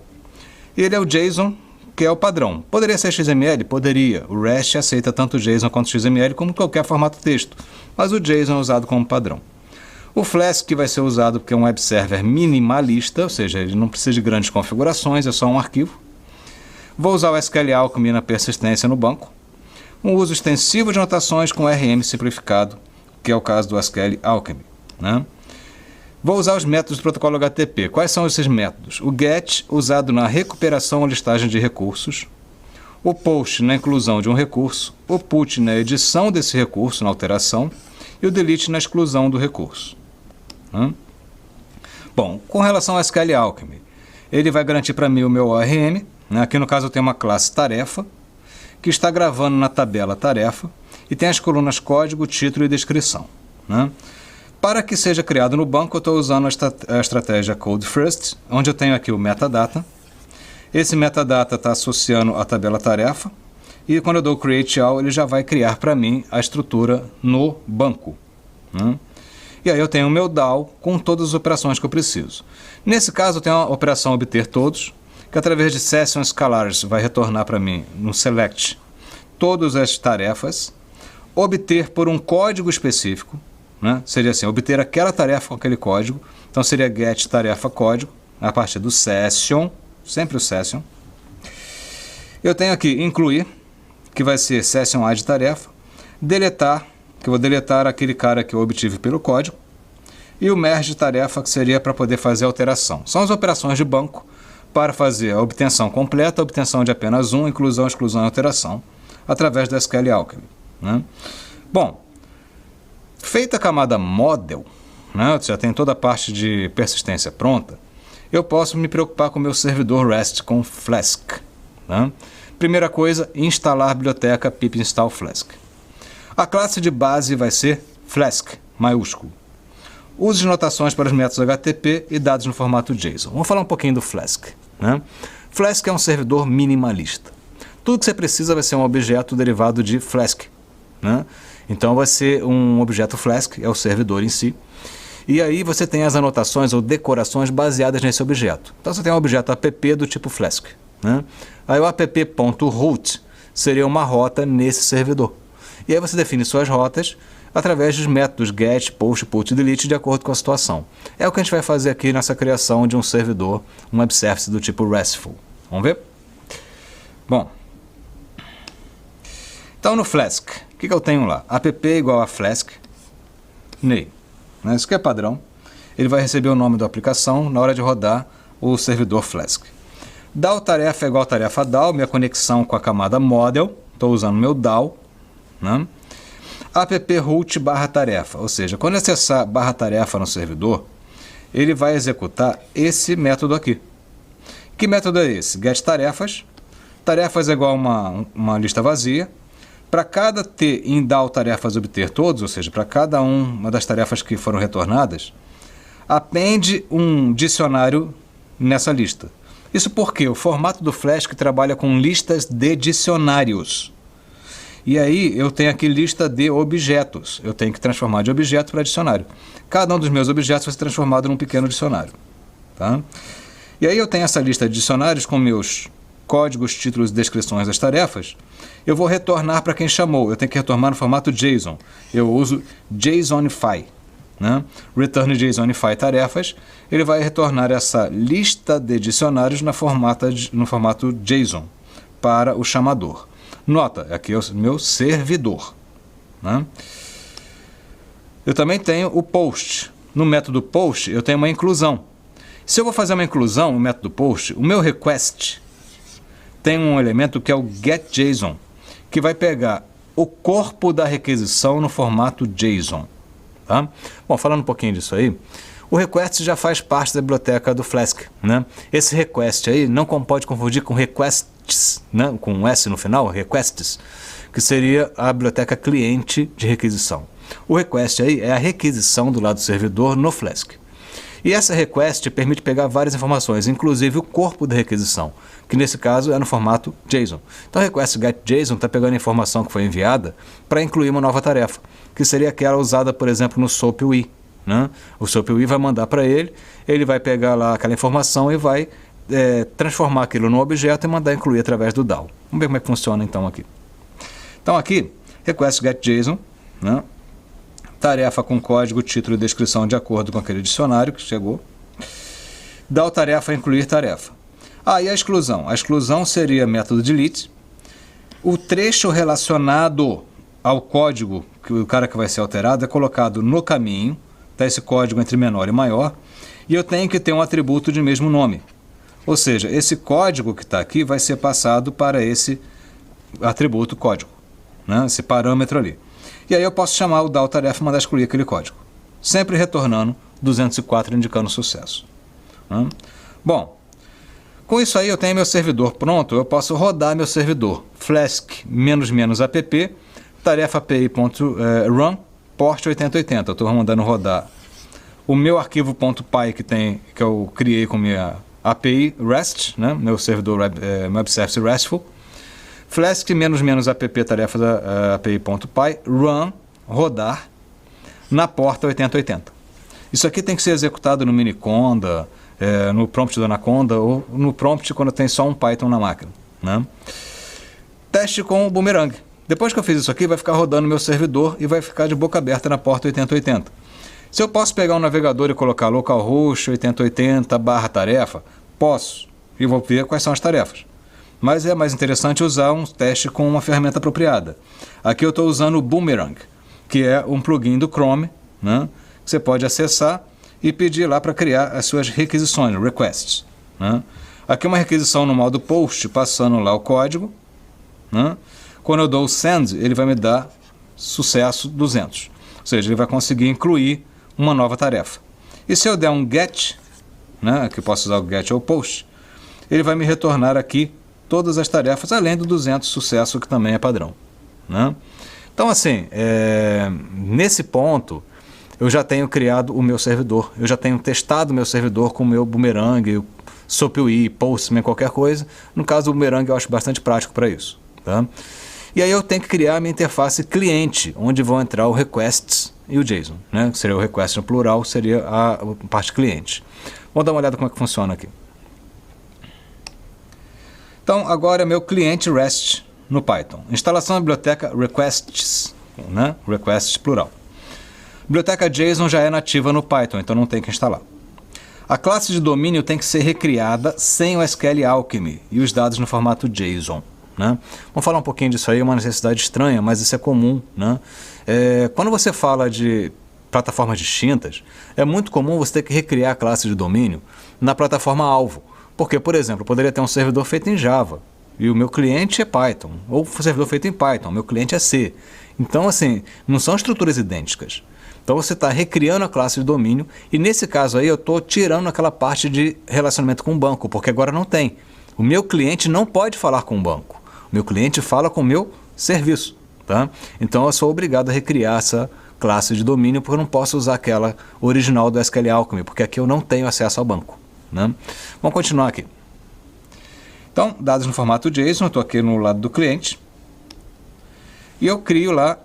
Ele é o JSON que é o padrão. Poderia ser XML? Poderia. O REST aceita tanto JSON quanto XML como qualquer formato texto, mas o JSON é usado como padrão. O Flask vai ser usado porque é um web server minimalista, ou seja, ele não precisa de grandes configurações, é só um arquivo. Vou usar o SQL Alchemy na persistência no banco. Um uso extensivo de notações com RM simplificado, que é o caso do SQL Alchemy, né? Vou usar os métodos do protocolo HTTP. Quais são esses métodos? O GET, usado na recuperação ou listagem de recursos. O POST, na inclusão de um recurso. O PUT, na edição desse recurso, na alteração. E o DELETE, na exclusão do recurso. Bom, com relação ao SQL Alchemy, ele vai garantir para mim o meu ORM. Né? Aqui no caso eu tenho uma classe tarefa, que está gravando na tabela tarefa, e tem as colunas código, título e descrição. Né? Para que seja criado no banco, eu estou usando a estratégia Code First, onde eu tenho aqui o metadata. Esse metadata está associando a tabela tarefa, e quando eu dou Create All, ele já vai criar para mim a estrutura no banco. E aí eu tenho o meu DAO com todas as operações que eu preciso. Nesse caso, eu tenho a operação obter todos, que através de Session Scalars vai retornar para mim no Select todas as tarefas, obter por um código específico, né? Seria assim, obter aquela tarefa com aquele código, então seria get tarefa código, a partir do Session, sempre o Session. Eu tenho aqui incluir, que vai ser Session add tarefa, deletar, que eu vou deletar aquele cara que eu obtive pelo código, e o merge tarefa, que seria para poder fazer a alteração. São as operações de banco para fazer a obtenção completa, a obtenção de apenas um, inclusão, exclusão e alteração, através do SQL Alchemy. Né? Bom, feita a camada model, né, já tem toda a parte de persistência pronta, eu posso me preocupar com o meu servidor REST com Flask. Né? Primeira coisa, instalar a biblioteca pip install Flask. A classe de base vai ser Flask, maiúsculo. Use notações para os métodos HTTP e dados no formato JSON. Vamos falar um pouquinho do Flask. Né? Flask é um servidor minimalista. Tudo que você precisa vai ser um objeto derivado de Flask. Né? Então vai ser um objeto Flask, é o servidor em si. E aí você tem as anotações ou decorações baseadas nesse objeto. Então você tem um objeto app do tipo Flask. Né? Aí o app.route seria uma rota nesse servidor. E aí você define suas rotas através dos métodos get, post, put e delete de acordo com a situação. É o que a gente vai fazer aqui nessa criação de um servidor, um web service do tipo RESTful. Vamos ver? Bom, então no Flask, o que eu tenho lá? App igual a Flask, name. Isso que é padrão. Ele vai receber o nome da aplicação na hora de rodar o servidor Flask. DAO tarefa igual a tarefa DAO, minha conexão com a camada model, estou usando meu DAO. Né? App route barra tarefa, ou seja, quando acessar barra tarefa no servidor, ele vai executar esse método aqui. Que método é esse? Get tarefas. Tarefas é igual a uma lista vazia. Para cada T em DAO tarefas obter todos, ou seja, para cada uma das tarefas que foram retornadas, appende um dicionário nessa lista. Isso porque o formato do Flask trabalha com listas de dicionários. E aí eu tenho aqui lista de objetos. Eu tenho que transformar de objeto para dicionário. Cada um dos meus objetos vai ser transformado num pequeno dicionário. Tá? E aí eu tenho essa lista de dicionários com meus códigos, títulos e descrições das tarefas. Eu vou retornar para quem chamou. Eu tenho que retornar no formato JSON. Eu uso JSONify. Né? Return JSONify tarefas. Ele vai retornar essa lista de dicionários no formato JSON para o chamador. Nota, aqui é o meu servidor. Né? Eu também tenho o post. No método post, eu tenho uma inclusão. Se eu vou fazer uma inclusão no método post, o meu request tem um elemento que é o getJSON, que vai pegar o corpo da requisição no formato JSON. Tá? Bom, falando um pouquinho disso aí, o request já faz parte da biblioteca do Flask. Né? Esse request aí não pode confundir com requests, né? Com um S no final, requests, que seria a biblioteca cliente de requisição. O request aí é a requisição do lado do servidor no Flask. E essa request permite pegar várias informações, inclusive o corpo da requisição, que nesse caso é no formato JSON. Então, o request getJSON está pegando a informação que foi enviada para incluir uma nova tarefa, que seria aquela usada, por exemplo, no SOAP UI. Né? O SOAP UI vai mandar para ele, ele vai pegar lá aquela informação e vai transformar aquilo no objeto e mandar incluir através do DAO. Vamos ver como é que funciona então aqui. Então aqui, request get JSON, né? Tarefa com código, título e descrição de acordo com aquele dicionário que chegou. DAO tarefa incluir tarefa. E a exclusão? A exclusão seria método delete. O trecho relacionado ao código, que o cara que vai ser alterado, é colocado no caminho, tá esse código entre menor e maior, e eu tenho que ter um atributo de mesmo nome. Ou seja, esse código que está aqui vai ser passado para esse atributo código, né? Esse parâmetro ali. E aí eu posso chamar o DAO tarefa e mandar excluir aquele código, sempre retornando 204 indicando sucesso. Né? Bom, com isso aí eu tenho meu servidor pronto, eu posso rodar meu servidor flask --app tarefa api.run port 8080. Eu estou mandando rodar o meu arquivo .py que eu criei com minha API REST, né? Meu servidor web service RESTful. Flask --app tarefa da api.py run rodar na porta 8080. Isso aqui tem que ser executado no Miniconda, no prompt do Anaconda ou no prompt quando tem só um Python na máquina, né? Teste com o Boomerang. Depois que eu fiz isso aqui, vai ficar rodando meu servidor e vai ficar de boca aberta na porta 8080. Se eu posso pegar um navegador e colocar localhost 8080/tarefa, posso. E vou ver quais são as tarefas. Mas é mais interessante usar um teste com uma ferramenta apropriada. Aqui eu estou usando o Boomerang, que é um plugin do Chrome, né? Que você pode acessar e pedir lá para criar as suas requisições, requests, né? Aqui uma requisição no modo post, passando lá o código, né? Quando eu dou o send, ele vai me dar sucesso 200. Ou seja, ele vai conseguir incluir uma nova tarefa. E se eu der um get, né? Aqui eu posso usar o get ou post, ele vai me retornar aqui todas as tarefas, além do 200 sucesso, que também é padrão, né? Então, assim, nesse ponto, eu já tenho criado o meu servidor, eu já tenho testado o meu servidor com o meu Boomerang, SoapUI, Postman, qualquer coisa. No caso, o Boomerang eu acho bastante prático para isso, tá? E aí eu tenho que criar a minha interface cliente, onde vão entrar o requests e o JSON, né? Seria o request no plural, seria a parte cliente. Vamos dar uma olhada como é que funciona aqui. Então, agora é meu cliente REST no Python. Instalação da biblioteca requests, né? Requests plural. Biblioteca JSON já é nativa no Python, então não tem que instalar. A classe de domínio tem que ser recriada sem o SQL Alchemy e os dados no formato JSON, né? Vamos falar um pouquinho disso aí, é uma necessidade estranha, mas isso é comum, né? Quando você fala de plataformas distintas, é muito comum você ter que recriar a classe de domínio na plataforma alvo. Porque, por exemplo, eu poderia ter um servidor feito em Java e o meu cliente é Python, ou um servidor feito em Python, o meu cliente é C. Então, assim, não são estruturas idênticas. Então você está recriando a classe de domínio e nesse caso aí eu estou tirando aquela parte de relacionamento com o banco, porque agora não tem. O meu cliente não pode falar com o banco. O meu cliente fala com o meu serviço, tá? Então eu sou obrigado a recriar essa classe de domínio porque eu não posso usar aquela original do SQL Alchemy, porque aqui eu não tenho acesso ao banco, né? Vamos continuar aqui. Então, dados no formato JSON, eu estou aqui no lado do cliente e eu crio lá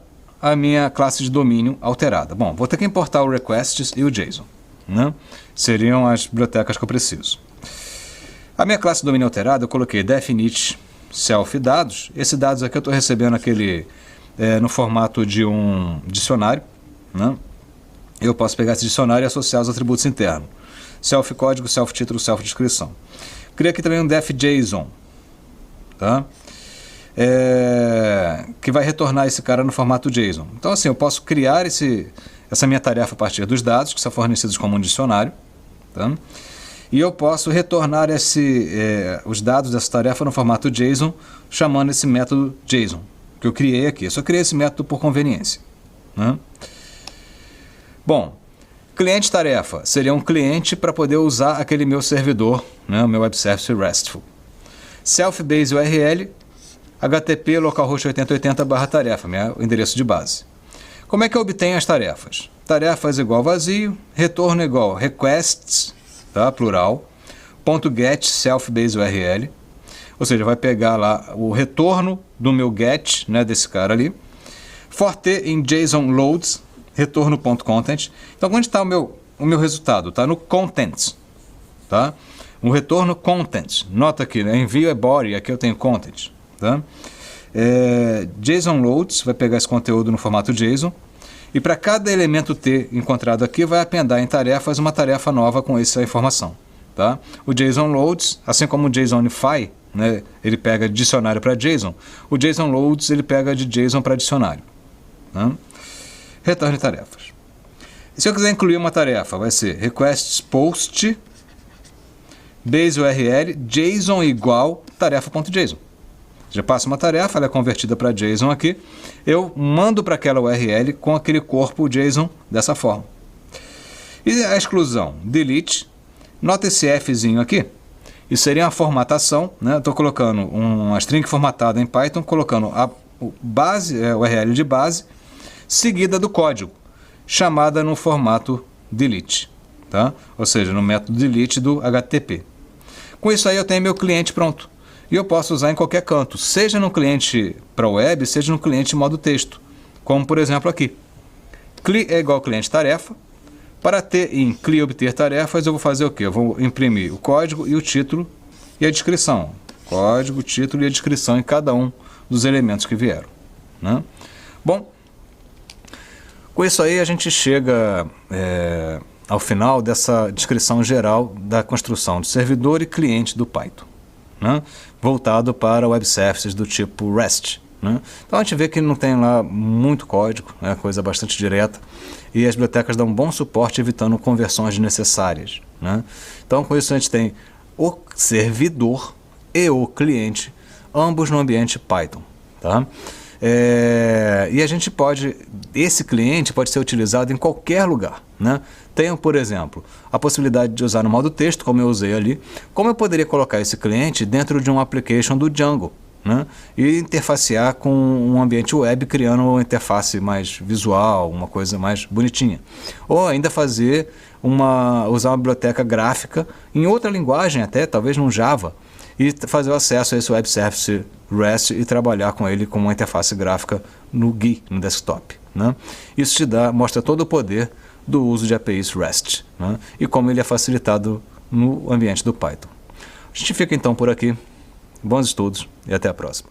a minha classe de domínio alterada. Bom, vou ter que importar o requests e o JSON, né? Seriam as bibliotecas que eu preciso. A minha classe de domínio alterada eu coloquei definite self dados. Esse dados aqui eu estou recebendo aquele no formato de um dicionário, né? Eu posso pegar esse dicionário e associar os atributos internos. Self código, self título, self descrição. Criei aqui também um def JSON, tá? Que vai retornar esse cara no formato JSON. Então assim, eu posso criar essa minha tarefa a partir dos dados que são fornecidos como um dicionário, tá? E eu posso retornar os dados dessa tarefa no formato JSON, chamando esse método JSON, que eu criei aqui. Eu só criei esse método por conveniência, né? Bom, cliente tarefa seria um cliente para poder usar aquele meu servidor, né, o meu web service RESTful. Self-base URL, HTTP localhost 8080/tarefa, meu endereço de base. Como é que eu obtenho as tarefas? Tarefas igual vazio, retorno igual requests, tá, plural, .get self-base URL, ou seja, vai pegar lá o retorno do meu get, né, desse cara ali, for t em JSON loads, retorno.content. Então, onde está o meu resultado? Está no content, tá? O retorno content. Nota aqui, né? Envio é body, aqui eu tenho content. Tá? JSON loads vai pegar esse conteúdo no formato JSON. E para cada elemento T encontrado aqui, vai appendar em tarefas uma tarefa nova com essa informação. Tá? O JSON loads, assim como o JSONify, né, ele pega de dicionário para JSON, o JSON loads ele pega de JSON para dicionário. Tá? Retorne tarefas. E se eu quiser incluir uma tarefa, vai ser requests post base URL JSON igual tarefa.json. Já passa uma tarefa, ela é convertida para JSON aqui, eu mando para aquela URL com aquele corpo JSON dessa forma. E a exclusão, delete, nota esse Fzinho aqui, isso seria uma formatação, né? Estou colocando uma string formatada em Python, colocando a URL de base, seguida do código, chamada no formato delete, tá? Ou seja, no método delete do HTTP. Com isso aí eu tenho meu cliente pronto. E eu posso usar em qualquer canto, seja no cliente para web, seja no cliente modo texto. Como por exemplo aqui. CLI é igual cliente tarefa. Para ter em CLI obter tarefas, eu vou fazer o quê? Eu vou imprimir o código e o título e a descrição. Código, título e a descrição em cada um dos elementos que vieram. Né? Bom, com isso aí a gente chega ao final dessa descrição geral da construção de servidor e cliente do Python, né? Voltado para web services do tipo REST. Né? Então a gente vê que não tem lá muito código, é coisa bastante direta, e as bibliotecas dão um bom suporte evitando conversões desnecessárias. Né? Então com isso a gente tem o servidor e o cliente, ambos no ambiente Python. Tá? E a gente esse cliente pode ser utilizado em qualquer lugar. Né? Tenho, por exemplo, a possibilidade de usar no modo texto, como eu usei ali, como eu poderia colocar esse cliente dentro de um application do Django, né? E interfacear com um ambiente web, criando uma interface mais visual, uma coisa mais bonitinha. Ou ainda usar uma biblioteca gráfica em outra linguagem até, talvez no Java, e fazer o acesso a esse web service REST e trabalhar com ele com uma interface gráfica no GUI, no desktop. Né? Isso mostra todo o poder do uso de APIs REST, né? E como ele é facilitado no ambiente do Python. A gente fica então por aqui. Bons estudos e até a próxima.